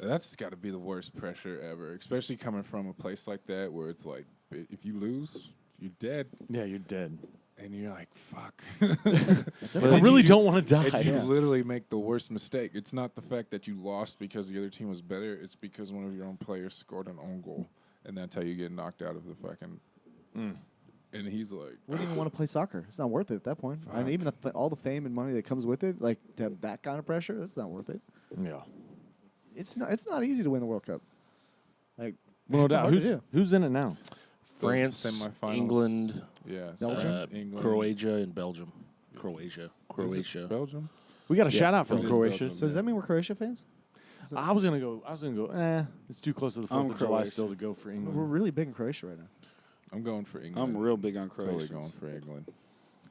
[SPEAKER 7] That's got to be the worst pressure ever, especially coming from a place like that where it's like, if you lose, you're dead.
[SPEAKER 3] Yeah, you're dead.
[SPEAKER 7] And you're like, fuck.
[SPEAKER 3] I really don't want to die.
[SPEAKER 7] And you literally make the worst mistake. It's not the fact that you lost because the other team was better. It's because one of your own players scored an own goal. And that's how you get knocked out of the fucking... And he's like...
[SPEAKER 6] Wouldn't even want to play soccer. It's not worth it at that point. I mean, even all the fame and money that comes with it, like to have that kind of pressure, it's not worth it.
[SPEAKER 3] Yeah.
[SPEAKER 6] It's not easy to win the World Cup. Like,
[SPEAKER 3] No
[SPEAKER 6] it's
[SPEAKER 3] doubt.
[SPEAKER 6] hard to do.
[SPEAKER 3] Who's in it now?
[SPEAKER 4] France,
[SPEAKER 7] semifinals.
[SPEAKER 4] England,
[SPEAKER 7] Yeah.
[SPEAKER 6] Belgium?
[SPEAKER 7] England.
[SPEAKER 4] Croatia, and Belgium. Croatia.
[SPEAKER 7] Is it Belgium?
[SPEAKER 3] We got a
[SPEAKER 4] Yeah,
[SPEAKER 3] shout out from
[SPEAKER 7] it is
[SPEAKER 3] Croatia.
[SPEAKER 7] Belgium.
[SPEAKER 6] So does that mean we're Croatia fans?
[SPEAKER 3] I was gonna go. It's too close to the 4th
[SPEAKER 5] I'm
[SPEAKER 3] of July
[SPEAKER 5] Croatian.
[SPEAKER 3] still to go for
[SPEAKER 6] We're
[SPEAKER 3] England.
[SPEAKER 6] really big in Croatia right now.
[SPEAKER 7] I'm going for England.
[SPEAKER 5] I'm real big on
[SPEAKER 7] Totally
[SPEAKER 5] Croatia.
[SPEAKER 7] going for England.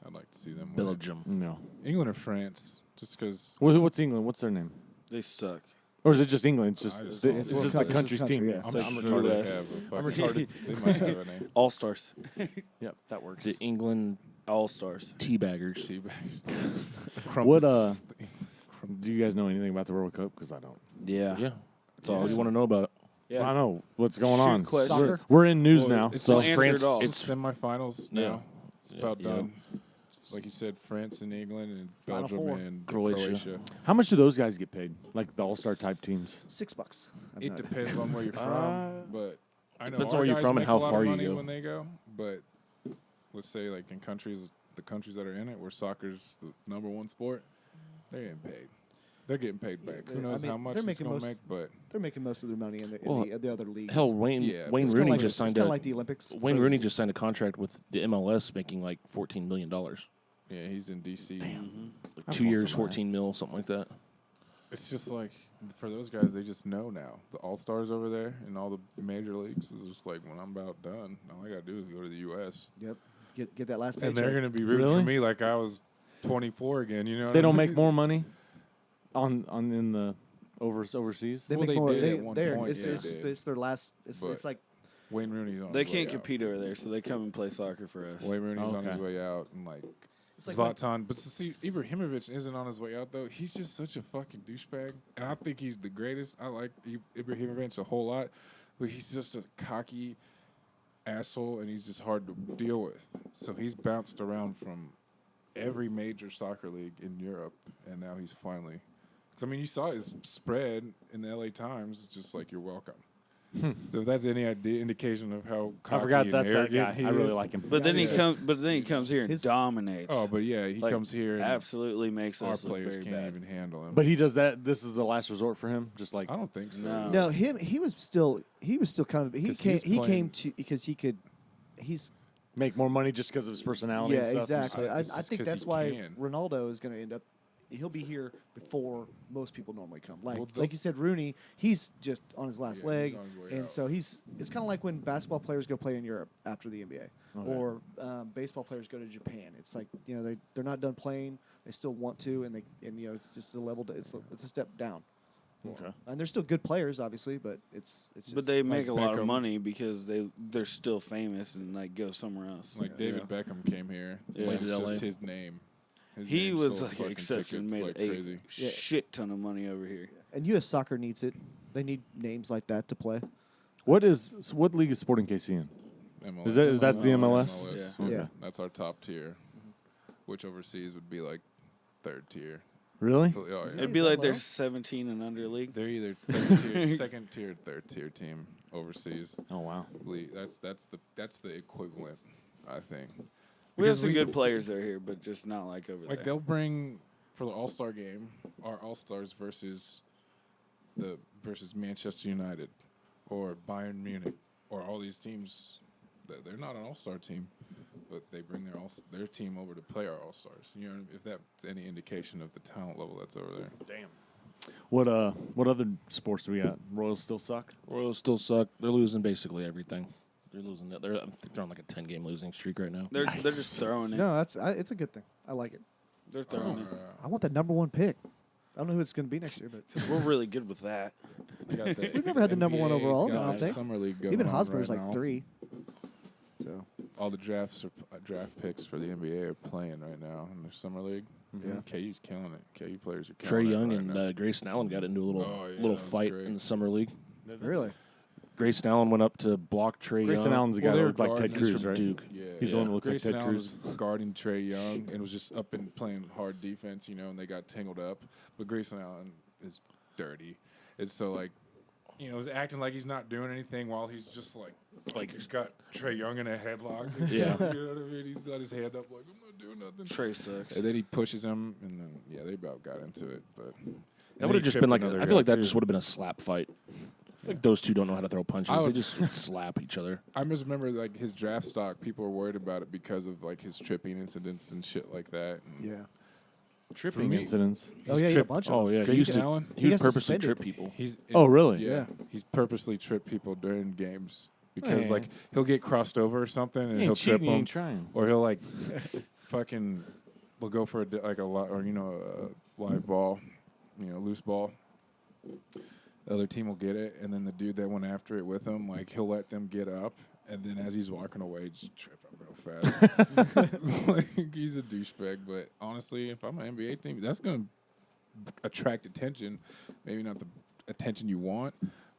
[SPEAKER 7] I'd like to see them win.
[SPEAKER 4] Belgium.
[SPEAKER 3] No.
[SPEAKER 7] England or France, just because
[SPEAKER 3] What's England? What's their name?
[SPEAKER 5] They suck.
[SPEAKER 3] Or is it just England? It's just
[SPEAKER 7] I just-
[SPEAKER 3] it's
[SPEAKER 7] It's
[SPEAKER 3] just
[SPEAKER 6] World
[SPEAKER 3] the
[SPEAKER 6] Cup.
[SPEAKER 3] country's
[SPEAKER 6] It's just
[SPEAKER 3] team.
[SPEAKER 6] country, yeah.
[SPEAKER 7] I'm
[SPEAKER 5] like
[SPEAKER 7] sure they
[SPEAKER 5] US.
[SPEAKER 7] have a fucking,
[SPEAKER 3] I'm retarded.
[SPEAKER 7] They might have a name.
[SPEAKER 5] All Stars.
[SPEAKER 3] Yep, that works.
[SPEAKER 4] The England
[SPEAKER 5] All Stars.
[SPEAKER 4] teabaggers.
[SPEAKER 3] What
[SPEAKER 7] Crumpets.
[SPEAKER 3] do you guys know anything about the World Cup? Because I don't.
[SPEAKER 5] Yeah.
[SPEAKER 4] Yeah. That's all you want to know about it.
[SPEAKER 5] Yeah.
[SPEAKER 3] I know what's going
[SPEAKER 5] Shoot
[SPEAKER 3] on.
[SPEAKER 5] questions.
[SPEAKER 3] We're in news
[SPEAKER 7] Well,
[SPEAKER 3] now.
[SPEAKER 7] it's
[SPEAKER 3] So
[SPEAKER 7] just
[SPEAKER 5] Answer
[SPEAKER 7] France.
[SPEAKER 5] it all.
[SPEAKER 7] It's semifinals
[SPEAKER 4] Yeah.
[SPEAKER 7] now. It's about
[SPEAKER 4] Yeah.
[SPEAKER 7] done. Like you said, France and England and
[SPEAKER 6] Final
[SPEAKER 7] Belgium
[SPEAKER 6] four.
[SPEAKER 7] and
[SPEAKER 4] Croatia.
[SPEAKER 3] how much do those guys get paid? Like the all-star type teams?
[SPEAKER 6] $6. I've
[SPEAKER 7] It
[SPEAKER 6] not-
[SPEAKER 7] depends on where you're from, but I know
[SPEAKER 4] Depends on
[SPEAKER 7] our
[SPEAKER 4] where you're
[SPEAKER 7] guys
[SPEAKER 4] from and
[SPEAKER 7] make
[SPEAKER 4] how
[SPEAKER 7] a lot
[SPEAKER 4] far
[SPEAKER 7] of
[SPEAKER 4] you
[SPEAKER 7] money
[SPEAKER 4] go.
[SPEAKER 7] when they go. But let's say like in the countries that are in it, where soccer's the number one sport, they're getting paid. They're getting paid back. Who
[SPEAKER 6] I
[SPEAKER 7] knows
[SPEAKER 6] mean,
[SPEAKER 7] how much
[SPEAKER 6] they're
[SPEAKER 7] it's
[SPEAKER 6] making
[SPEAKER 7] going to
[SPEAKER 6] most-
[SPEAKER 7] make, but
[SPEAKER 6] They're making most of their money in
[SPEAKER 4] Well,
[SPEAKER 6] the other leagues.
[SPEAKER 4] Hell, Wayne
[SPEAKER 7] Yeah,
[SPEAKER 4] Wayne
[SPEAKER 6] It's kinda
[SPEAKER 4] Rooney
[SPEAKER 6] like,
[SPEAKER 4] just signed
[SPEAKER 6] it's kinda
[SPEAKER 4] a
[SPEAKER 6] like the Olympics.
[SPEAKER 4] Wayne
[SPEAKER 6] for
[SPEAKER 4] Rooney
[SPEAKER 6] the-
[SPEAKER 4] just signed a contract with the MLS, making like $14 million. Like
[SPEAKER 7] yeah, he's in DC.
[SPEAKER 3] That's
[SPEAKER 4] 2 years,
[SPEAKER 3] awesome,
[SPEAKER 4] 14 mil, something like that.
[SPEAKER 7] It's just like for those guys, they just know now. The all stars over there in all the major leagues is just like when I'm about done, all I gotta do is go to the U.S.
[SPEAKER 6] Yep. Get that last paycheck.
[SPEAKER 7] and they're gonna be rooting
[SPEAKER 3] Really?
[SPEAKER 7] for me like I was 24 again. You know, what
[SPEAKER 3] They
[SPEAKER 7] I
[SPEAKER 3] don't
[SPEAKER 7] mean?
[SPEAKER 3] make more money on in the overseas.
[SPEAKER 6] They
[SPEAKER 7] Well,
[SPEAKER 6] make
[SPEAKER 7] they
[SPEAKER 6] more.
[SPEAKER 7] did
[SPEAKER 6] They,
[SPEAKER 7] at one
[SPEAKER 6] they're,
[SPEAKER 7] point,
[SPEAKER 6] it's,
[SPEAKER 7] yeah,
[SPEAKER 6] it's,
[SPEAKER 7] they
[SPEAKER 6] just-
[SPEAKER 7] did.
[SPEAKER 6] it's their last. It's
[SPEAKER 7] But-
[SPEAKER 6] like
[SPEAKER 7] Wayne Rooney's on.
[SPEAKER 5] They
[SPEAKER 7] his way
[SPEAKER 5] can't
[SPEAKER 7] out.
[SPEAKER 5] compete over there, so they come and play soccer for us.
[SPEAKER 7] Wayne Rooney's on his
[SPEAKER 3] Okay.
[SPEAKER 7] way out, and like
[SPEAKER 6] it's like
[SPEAKER 7] Zlatan. But see, Ibrahimovic isn't on his way out though. He's just such a fucking douchebag, and I think he's the greatest. I like Ibrahimovic a whole lot, but he's just a cocky asshole, and he's just hard to deal with. So he's bounced around from every major soccer league in Europe, and now he's finally. Cause I mean, you saw his spread in the LA Times, just like you're welcome. So if that's any indication of how
[SPEAKER 3] I
[SPEAKER 7] cocky
[SPEAKER 3] forgot
[SPEAKER 7] and
[SPEAKER 3] that's that
[SPEAKER 7] arrogant
[SPEAKER 3] guy.
[SPEAKER 7] he
[SPEAKER 3] I really
[SPEAKER 7] is.
[SPEAKER 3] like him.
[SPEAKER 5] But then
[SPEAKER 7] Yeah.
[SPEAKER 5] he comes here and
[SPEAKER 6] His-
[SPEAKER 5] dominates.
[SPEAKER 7] Oh, but yeah, he
[SPEAKER 5] Like,
[SPEAKER 7] comes here and
[SPEAKER 5] absolutely makes
[SPEAKER 7] our
[SPEAKER 5] us look
[SPEAKER 7] players
[SPEAKER 5] very
[SPEAKER 7] can't
[SPEAKER 5] bad.
[SPEAKER 7] even handle him.
[SPEAKER 3] But he does that. This is the last resort for him. Just like
[SPEAKER 7] I don't think so.
[SPEAKER 5] No.
[SPEAKER 6] no, him. He was still kind of. He
[SPEAKER 7] 'Cause
[SPEAKER 6] came.
[SPEAKER 7] he's
[SPEAKER 6] He came
[SPEAKER 7] playing-
[SPEAKER 6] to because he could. He's
[SPEAKER 3] make more money just because of his personality.
[SPEAKER 6] yeah,
[SPEAKER 3] and stuff.
[SPEAKER 6] exactly.
[SPEAKER 7] It's
[SPEAKER 6] I
[SPEAKER 7] just
[SPEAKER 6] think
[SPEAKER 7] 'cause
[SPEAKER 6] that's
[SPEAKER 7] he
[SPEAKER 6] why
[SPEAKER 7] can.
[SPEAKER 6] Ronaldo is going to end up. He'll be here before most people normally come. Like
[SPEAKER 7] Well,
[SPEAKER 6] like you said, Rooney. He's just on his last
[SPEAKER 7] Yeah,
[SPEAKER 6] leg,
[SPEAKER 7] he's on his way
[SPEAKER 6] and
[SPEAKER 7] out.
[SPEAKER 6] so he's. It's kind of like when basketball players go play in Europe after the NBA, or baseball players go to Japan. It's like they're not done playing. They still want to, and it's just a level. It's a step down.
[SPEAKER 3] Okay.
[SPEAKER 6] And they're still good players, obviously, but it's just.
[SPEAKER 5] But they make a lot of
[SPEAKER 7] Beckham.
[SPEAKER 5] money because they're still famous and like go somewhere else.
[SPEAKER 7] Like David Beckham came here.
[SPEAKER 5] Yeah.
[SPEAKER 7] Like, it's
[SPEAKER 4] Played
[SPEAKER 7] just
[SPEAKER 4] LA.
[SPEAKER 7] his name. His
[SPEAKER 5] He
[SPEAKER 7] name
[SPEAKER 5] was
[SPEAKER 7] sold
[SPEAKER 5] like an
[SPEAKER 7] fucking
[SPEAKER 5] exception,
[SPEAKER 7] tickets
[SPEAKER 5] made
[SPEAKER 7] like
[SPEAKER 5] a
[SPEAKER 7] crazy.
[SPEAKER 6] Yeah.
[SPEAKER 5] shit ton of money over here.
[SPEAKER 6] And U.S. soccer needs it. They need names like that to play.
[SPEAKER 3] What league is Sporting KC in?
[SPEAKER 7] MLS.
[SPEAKER 3] That's the MLS?
[SPEAKER 6] Yeah.
[SPEAKER 7] Okay.
[SPEAKER 6] Yeah.
[SPEAKER 7] That's our top tier, which overseas would be like third tier.
[SPEAKER 3] Really?
[SPEAKER 7] Oh, yeah.
[SPEAKER 5] It'd be
[SPEAKER 6] that
[SPEAKER 5] like
[SPEAKER 6] low?
[SPEAKER 5] there's 17 and under league.
[SPEAKER 7] They're either third tier, second tier, third tier team overseas.
[SPEAKER 3] Oh wow.
[SPEAKER 7] League. That's the equivalent, I think.
[SPEAKER 5] We have
[SPEAKER 7] Because
[SPEAKER 5] some good players that are here, but just not like over
[SPEAKER 7] Like
[SPEAKER 5] there.
[SPEAKER 7] they'll bring for the All-Star game our All-Stars versus Manchester United or Bayern Munich or all these teams. They're not an All-Star team, but they bring their team over to play our All-Stars. You know, if that's any indication of the talent level that's over there.
[SPEAKER 3] Damn. What other sports do we got? Royals still suck.
[SPEAKER 4] Royals still suck. They're losing basically everything. They're losing. They're on like a 10-game losing streak right now.
[SPEAKER 5] they're just throwing it.
[SPEAKER 6] No, it's a good thing. I like it.
[SPEAKER 5] They're throwing it.
[SPEAKER 6] I want that number one pick. I don't know who it's going to be next year, but
[SPEAKER 5] We're really good with that.
[SPEAKER 7] They got the
[SPEAKER 6] We've never had the number one
[SPEAKER 7] NBA's
[SPEAKER 6] overall,
[SPEAKER 7] got
[SPEAKER 6] I don't
[SPEAKER 7] a
[SPEAKER 6] think.
[SPEAKER 7] Summer league going
[SPEAKER 6] even
[SPEAKER 7] on
[SPEAKER 6] Hosmer's
[SPEAKER 7] right
[SPEAKER 6] like
[SPEAKER 7] now.
[SPEAKER 6] 3. So
[SPEAKER 7] All the draft picks for the NBA are playing right now in their summer league.
[SPEAKER 6] Yeah.
[SPEAKER 7] KU's killing it. KU players are
[SPEAKER 4] Trey
[SPEAKER 7] killing
[SPEAKER 4] Young
[SPEAKER 7] it right now.
[SPEAKER 4] and Grayson Allen got into a little
[SPEAKER 7] Oh, yeah,
[SPEAKER 4] little
[SPEAKER 7] that was
[SPEAKER 4] fight
[SPEAKER 7] great.
[SPEAKER 4] in the summer league.
[SPEAKER 6] really,
[SPEAKER 4] Grayson Allen went up to block Trey
[SPEAKER 3] Grayson
[SPEAKER 4] Young.
[SPEAKER 3] Allen's the guy
[SPEAKER 7] Well,
[SPEAKER 3] that
[SPEAKER 7] they
[SPEAKER 3] looked
[SPEAKER 7] were
[SPEAKER 3] like Ted
[SPEAKER 7] guarding-
[SPEAKER 3] Cruz,
[SPEAKER 4] He's from
[SPEAKER 3] right?
[SPEAKER 4] Duke.
[SPEAKER 7] Yeah,
[SPEAKER 3] He's the one that looks like
[SPEAKER 7] Grayson
[SPEAKER 3] Ted
[SPEAKER 7] Allen
[SPEAKER 3] Cruz.
[SPEAKER 7] was guarding Trey Young and was just up and playing hard defense, and they got tangled up. But Grayson Allen is dirty. It's so was acting like he's not doing anything while he's just like he's got Trey Young in a headlock.
[SPEAKER 4] Yeah.
[SPEAKER 7] You know what I mean? He's got his hand up like, I'm not doing nothing.
[SPEAKER 5] Trey sucks.
[SPEAKER 7] And then he pushes him, and then, they about got into it. But
[SPEAKER 4] That would have just been like I feel like that just would have been a slap fight. Like those two don't know how to throw punches.
[SPEAKER 7] I
[SPEAKER 4] They
[SPEAKER 7] would-
[SPEAKER 4] just would slap each other.
[SPEAKER 7] I just remember his draft stock. People were worried about it because of his tripping incidents and shit like that. And
[SPEAKER 6] yeah.
[SPEAKER 3] Tripping
[SPEAKER 7] me-
[SPEAKER 3] incidents.
[SPEAKER 6] Oh yeah, a
[SPEAKER 7] tripped-
[SPEAKER 6] bunch of
[SPEAKER 4] Oh
[SPEAKER 6] them.
[SPEAKER 4] yeah, he
[SPEAKER 7] Grayson
[SPEAKER 4] used to.
[SPEAKER 7] Allen?
[SPEAKER 4] He
[SPEAKER 6] He
[SPEAKER 4] would
[SPEAKER 6] got
[SPEAKER 4] purposely
[SPEAKER 6] suspended.
[SPEAKER 4] trip people.
[SPEAKER 7] He's
[SPEAKER 3] Oh, really?
[SPEAKER 6] Yeah.
[SPEAKER 7] He's purposely tripped people during games because
[SPEAKER 3] Man.
[SPEAKER 7] he'll get crossed over or something and
[SPEAKER 3] He
[SPEAKER 7] he'll
[SPEAKER 3] ain't
[SPEAKER 7] trip
[SPEAKER 3] cheating, he
[SPEAKER 7] them,
[SPEAKER 3] ain't trying.
[SPEAKER 7] or he'll fucking will go for a live ball, loose ball, the other team will get it, and then the dude that went after it with him, like he'll let them get up, and then as he's walking away, just trip up real fast. Like, he's a douchebag. But honestly, if I'm an NBA team, that's gonna attract attention. Maybe not the attention you want,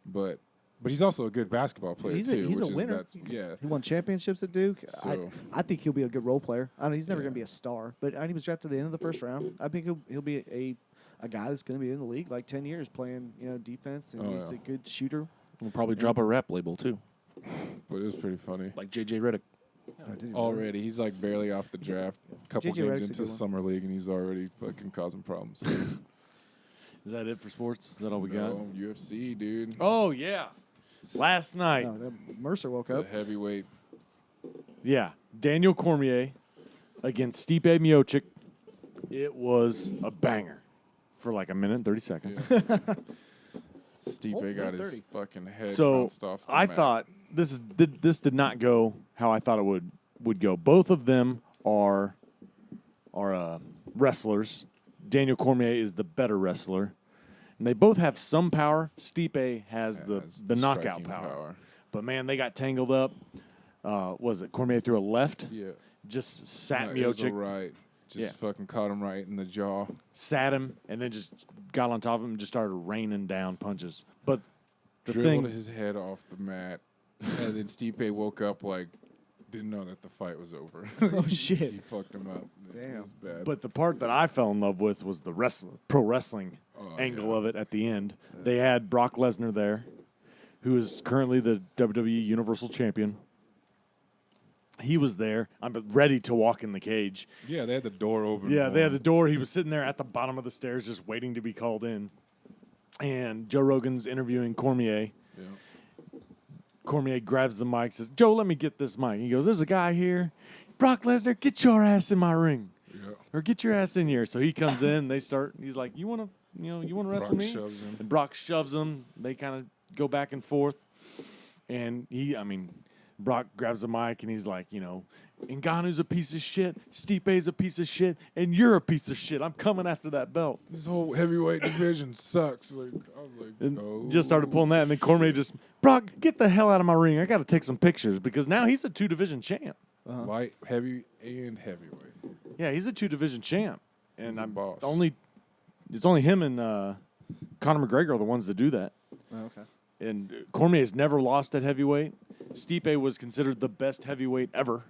[SPEAKER 7] but he's also a good basketball player
[SPEAKER 6] He's
[SPEAKER 7] too.
[SPEAKER 6] a
[SPEAKER 7] which
[SPEAKER 6] winner.
[SPEAKER 7] Is yeah.
[SPEAKER 6] He won championships at Duke.
[SPEAKER 7] So-
[SPEAKER 6] I think he'll be a good role player. I know he's never
[SPEAKER 7] Yeah.
[SPEAKER 6] going to be a star, but he was drafted at the end of the first round. I think he'll be a guy that's going to be in the league like 10 years playing defense, and he's a good shooter.
[SPEAKER 4] We'll probably drop a rap label too,
[SPEAKER 7] But it was pretty funny.
[SPEAKER 4] like JJ Redick.
[SPEAKER 7] Already, he's like barely off the draft. A couple
[SPEAKER 6] J.J.
[SPEAKER 7] games
[SPEAKER 6] Redick's a
[SPEAKER 7] into
[SPEAKER 6] good
[SPEAKER 7] the
[SPEAKER 6] one.
[SPEAKER 7] summer league, and he's already fucking causing problems.
[SPEAKER 3] Is that it for sports? Is that all we got?
[SPEAKER 7] No, UFC, dude.
[SPEAKER 3] Oh yeah. Last night,
[SPEAKER 6] Mercer woke
[SPEAKER 7] The
[SPEAKER 6] up.
[SPEAKER 7] heavyweight.
[SPEAKER 3] yeah, Daniel Cormier against Stipe Miocic. It was a banger for like a minute and 30 seconds.
[SPEAKER 7] Stipe got his
[SPEAKER 6] 30.
[SPEAKER 7] fucking head
[SPEAKER 3] So
[SPEAKER 7] bounced off the
[SPEAKER 3] I
[SPEAKER 7] mat.
[SPEAKER 3] thought this did not go how I thought it would go. Both of them are wrestlers. Daniel Cormier is the better wrestler, and they both have some power. Stipe has the knockout
[SPEAKER 7] striking
[SPEAKER 3] power. But man, they got tangled up. Was it Cormier threw a left?
[SPEAKER 7] Yeah.
[SPEAKER 3] Just sat
[SPEAKER 7] No, it was a
[SPEAKER 3] Miocic,
[SPEAKER 7] right. Just
[SPEAKER 3] Yeah.
[SPEAKER 7] fucking caught him right in the jaw.
[SPEAKER 3] sat him, and then just got on top of him and just started raining down punches. But the
[SPEAKER 7] Dribbled
[SPEAKER 3] thing,
[SPEAKER 7] his head off the mat. And then Stipe woke up like, didn't know that the fight was over.
[SPEAKER 6] Oh, shit.
[SPEAKER 7] He fucked him up. It
[SPEAKER 6] Damn.
[SPEAKER 7] was bad.
[SPEAKER 3] but the part that I fell in love with was the pro wrestling angle
[SPEAKER 7] yeah.
[SPEAKER 3] of it at the end. They had Brock Lesnar there, who is currently the WWE Universal Champion. He was there. I'm ready to walk in the cage.
[SPEAKER 7] Yeah, they had the door open.
[SPEAKER 3] Yeah,
[SPEAKER 7] for
[SPEAKER 3] they had
[SPEAKER 7] him.
[SPEAKER 3] the door. He was sitting there at the bottom of the stairs just waiting to be called in. And Joe Rogan's interviewing Cormier.
[SPEAKER 7] Yeah.
[SPEAKER 3] Cormier grabs the mic, says, "Joe, let me get this mic." He goes, "There's a guy here. Brock Lesnar, get your ass in my ring.
[SPEAKER 7] Yeah.
[SPEAKER 3] Or get your ass in here." So he comes in, they start, he's like, you want to wrestle
[SPEAKER 7] Brock
[SPEAKER 3] me?
[SPEAKER 7] shoves him.
[SPEAKER 3] And Brock shoves him. They kind of go back and forth. And Brock grabs the mic and he's like, Ngannou's a piece of shit, Stipe's a piece of shit, and you're a piece of shit. I'm coming after that belt.
[SPEAKER 7] This whole heavyweight division sucks. Like, I was like,
[SPEAKER 3] And
[SPEAKER 7] no.
[SPEAKER 3] just started pulling that. And then Cormier just, "Brock, get the hell out of my ring. I got to take some pictures," because now he's a 2-division champ.
[SPEAKER 7] Light, heavy, and heavyweight.
[SPEAKER 3] Yeah, he's a 2-division champ. And
[SPEAKER 7] He's a
[SPEAKER 3] I'm
[SPEAKER 7] boss.
[SPEAKER 3] it's only him and Conor McGregor are the ones that do that.
[SPEAKER 6] Oh, okay.
[SPEAKER 3] And Cormier's never lost at heavyweight. Stipe was considered the best heavyweight ever.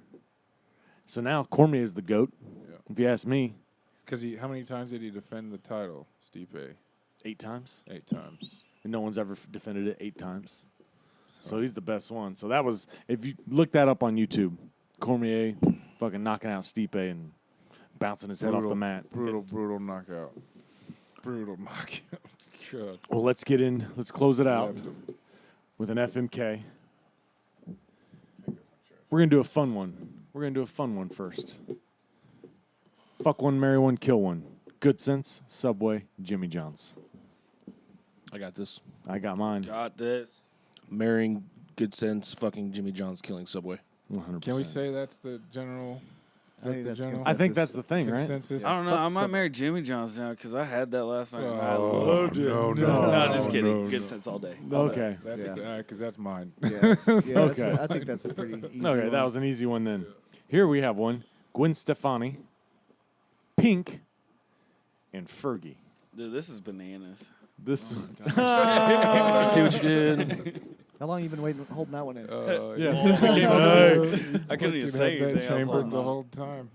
[SPEAKER 3] So now Cormier is the GOAT,
[SPEAKER 7] Yeah.
[SPEAKER 3] if you ask me.
[SPEAKER 7] Because how many times did he defend the title, Stipe?
[SPEAKER 3] 8 times.
[SPEAKER 7] 8 times.
[SPEAKER 3] And no one's ever defended it 8 times. So he's the best one. So that was, if you look that up on YouTube, Cormier fucking knocking out Stipe and bouncing his head off the mat.
[SPEAKER 7] Brutal knockout. Brutal knockout. God.
[SPEAKER 3] Well, let's close it out
[SPEAKER 7] Slapped him.
[SPEAKER 3] with an FMK. We're going to do a fun one. First. Fuck one, marry one, kill one. Good Sense, Subway, Jimmy John's.
[SPEAKER 4] I got this.
[SPEAKER 3] I got mine.
[SPEAKER 5] Got this.
[SPEAKER 4] Marrying Good Sense, fucking Jimmy John's, killing Subway.
[SPEAKER 3] 100%.
[SPEAKER 7] Can we say that's the general? Is
[SPEAKER 6] I
[SPEAKER 7] that
[SPEAKER 6] think
[SPEAKER 7] the
[SPEAKER 6] that's
[SPEAKER 7] general
[SPEAKER 3] I think that's the thing, right?
[SPEAKER 7] consensus?
[SPEAKER 5] I don't know.
[SPEAKER 3] Fuck
[SPEAKER 5] I might
[SPEAKER 3] Sub-
[SPEAKER 5] marry Jimmy John's now because I had that last night. and I
[SPEAKER 7] Oh,
[SPEAKER 5] loved it.
[SPEAKER 7] no,
[SPEAKER 5] No, just kidding.
[SPEAKER 7] no,
[SPEAKER 5] Good
[SPEAKER 7] no.
[SPEAKER 5] sense all day.
[SPEAKER 3] Okay.
[SPEAKER 7] That's
[SPEAKER 6] Yeah.
[SPEAKER 7] because that's mine.
[SPEAKER 3] Okay.
[SPEAKER 6] I think that's a pretty easy
[SPEAKER 3] Okay,
[SPEAKER 6] one.
[SPEAKER 3] that was an easy one then. Here we have one. Gwen Stefani, Pink, and Fergie.
[SPEAKER 5] Dude, this is bananas.
[SPEAKER 3] This
[SPEAKER 4] I see what you did.
[SPEAKER 6] How long you been waiting, holding that one in?
[SPEAKER 3] yeah.
[SPEAKER 5] I couldn't even
[SPEAKER 7] Fucking
[SPEAKER 5] say
[SPEAKER 7] had
[SPEAKER 5] anything.
[SPEAKER 7] that
[SPEAKER 5] I was
[SPEAKER 7] chambered
[SPEAKER 5] holding
[SPEAKER 7] the
[SPEAKER 5] on.
[SPEAKER 7] whole time.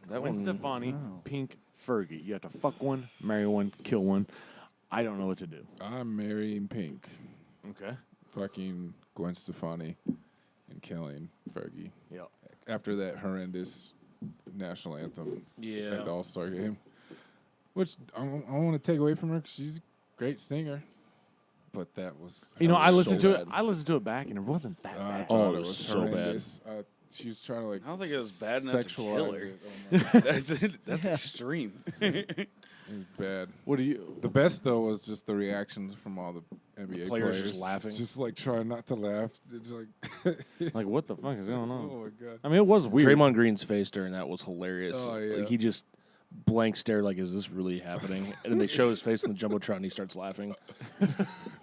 [SPEAKER 4] That
[SPEAKER 3] Gwen
[SPEAKER 4] one,
[SPEAKER 3] Stefani,
[SPEAKER 6] Oh.
[SPEAKER 3] Pink, Fergie. You have to fuck one, marry one, kill one. I don't know what to do.
[SPEAKER 7] I'm marrying Pink,
[SPEAKER 3] Okay.
[SPEAKER 7] fucking Gwen Stefani, and killing Fergie.
[SPEAKER 3] Yeah.
[SPEAKER 7] After that horrendous national anthem at the
[SPEAKER 4] yeah.
[SPEAKER 7] All-Star game, which I don't want to take away from her because she's a great singer, but that was
[SPEAKER 3] I listened to
[SPEAKER 4] so
[SPEAKER 3] it.
[SPEAKER 4] bad.
[SPEAKER 3] I listened to it back, and it wasn't that
[SPEAKER 7] I
[SPEAKER 3] bad.
[SPEAKER 7] thought
[SPEAKER 4] it
[SPEAKER 7] it
[SPEAKER 4] was
[SPEAKER 7] was
[SPEAKER 4] so bad.
[SPEAKER 7] horrendous. She was trying to
[SPEAKER 5] I don't think it was bad enough to kill
[SPEAKER 7] sexualize
[SPEAKER 5] her.
[SPEAKER 7] it. Oh, my.
[SPEAKER 5] That's extreme.
[SPEAKER 7] It was bad.
[SPEAKER 3] What do you?
[SPEAKER 7] The best though was just the reactions from all the NBA
[SPEAKER 4] Players just laughing.
[SPEAKER 7] just like trying not to laugh. It's like,
[SPEAKER 3] Like, what the fuck is going
[SPEAKER 7] oh
[SPEAKER 3] on?
[SPEAKER 7] my god.
[SPEAKER 3] I mean, it was weird.
[SPEAKER 4] Draymond Green's face during that was hilarious.
[SPEAKER 7] Oh, yeah.
[SPEAKER 4] Like, he just blank stare, like, is this really happening? And then they show his face on the jumbotron, and he starts laughing.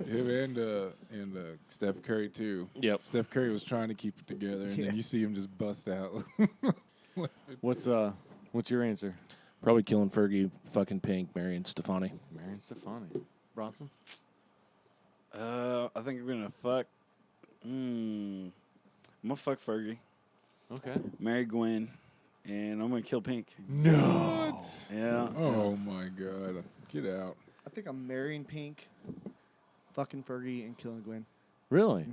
[SPEAKER 7] Him and Steph Curry too.
[SPEAKER 4] Yep.
[SPEAKER 7] Steph Curry was trying to keep it together, and then you see him just bust out.
[SPEAKER 3] What's your answer?
[SPEAKER 4] Probably killing Fergie, fucking Pink, marrying Stefani.
[SPEAKER 3] Marion Stefani. Bronson?
[SPEAKER 5] I think I'm gonna fuck. I'm gonna fuck Fergie,
[SPEAKER 3] Okay.
[SPEAKER 5] marry Gwen, and I'm gonna kill Pink.
[SPEAKER 3] No.
[SPEAKER 5] Yeah.
[SPEAKER 7] Oh my God! Get out!
[SPEAKER 6] I think I'm marrying Pink, fucking Fergie, and killing Gwen.
[SPEAKER 3] Really?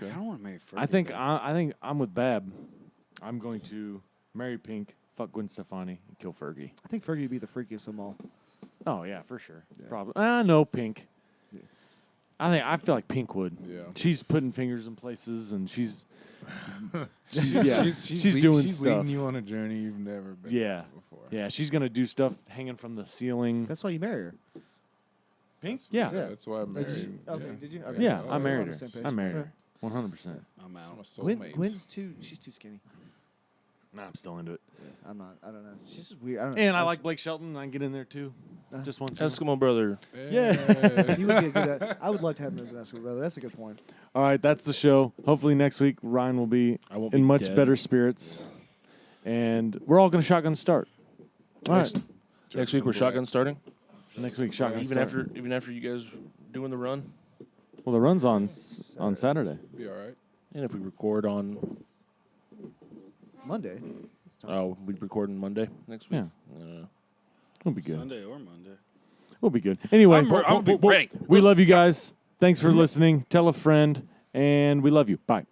[SPEAKER 5] I don't want to marry Fergie.
[SPEAKER 3] I think I'm with Bab. I'm going to marry Pink, fuck Gwen Stefani, and kill Fergie.
[SPEAKER 6] I think Fergie would be the freakiest of them all.
[SPEAKER 3] Oh yeah, for sure.
[SPEAKER 6] Yeah.
[SPEAKER 3] Probably. No, Pink.
[SPEAKER 6] Yeah.
[SPEAKER 3] I feel like Pink would.
[SPEAKER 7] Yeah.
[SPEAKER 3] She's putting fingers in places, and she's she's
[SPEAKER 7] She's
[SPEAKER 3] doing
[SPEAKER 7] she's
[SPEAKER 3] stuff.
[SPEAKER 7] leading you on a journey you've never been
[SPEAKER 3] Yeah.
[SPEAKER 7] on before.
[SPEAKER 3] Yeah, she's gonna do stuff hanging from the ceiling.
[SPEAKER 6] That's why you marry her.
[SPEAKER 3] Pink? Yeah.
[SPEAKER 6] Yeah.
[SPEAKER 7] That's why I'm
[SPEAKER 6] Did
[SPEAKER 7] married.
[SPEAKER 6] you- okay, did you? Okay.
[SPEAKER 3] Yeah,
[SPEAKER 6] Oh,
[SPEAKER 3] I
[SPEAKER 6] we're
[SPEAKER 3] married
[SPEAKER 6] on the
[SPEAKER 3] her.
[SPEAKER 6] same page.
[SPEAKER 3] I married
[SPEAKER 6] Okay.
[SPEAKER 3] her. 100%.
[SPEAKER 5] I'm
[SPEAKER 7] That's
[SPEAKER 5] out.
[SPEAKER 7] my
[SPEAKER 6] Gwen,
[SPEAKER 7] soulmate.
[SPEAKER 6] She's too skinny.
[SPEAKER 3] Nah, I'm still into it.
[SPEAKER 6] I'm not. I don't know. She's just weird. I don't know.
[SPEAKER 3] And I like Blake Shelton. I can get in there too.
[SPEAKER 6] Uh,
[SPEAKER 3] Just once. in a-
[SPEAKER 4] Eskimo brother.
[SPEAKER 3] Yeah.
[SPEAKER 6] He would be a good. I would like to have him as an Esco brother. That's a good point.
[SPEAKER 3] All right, that's the show. Hopefully next week Ryan will be
[SPEAKER 4] I won't
[SPEAKER 3] in
[SPEAKER 4] be
[SPEAKER 3] much
[SPEAKER 4] dead.
[SPEAKER 3] better spirits, and we're all going to shotgun start. All right,
[SPEAKER 4] Next week we're shotgun starting.
[SPEAKER 3] next week shotgun
[SPEAKER 4] Even
[SPEAKER 3] start.
[SPEAKER 4] after you guys doing the run,
[SPEAKER 3] Well, the run's on Saturday.
[SPEAKER 7] Be all right.
[SPEAKER 4] and if we record on,
[SPEAKER 6] Monday.
[SPEAKER 4] we record on Monday next week.
[SPEAKER 3] Yeah. We'll be good.
[SPEAKER 5] Sunday or Monday.
[SPEAKER 3] We'll be good. Anyway,
[SPEAKER 5] I'll be ready.
[SPEAKER 3] we love you guys. Thanks for listening. Tell a friend, and we love you. Bye.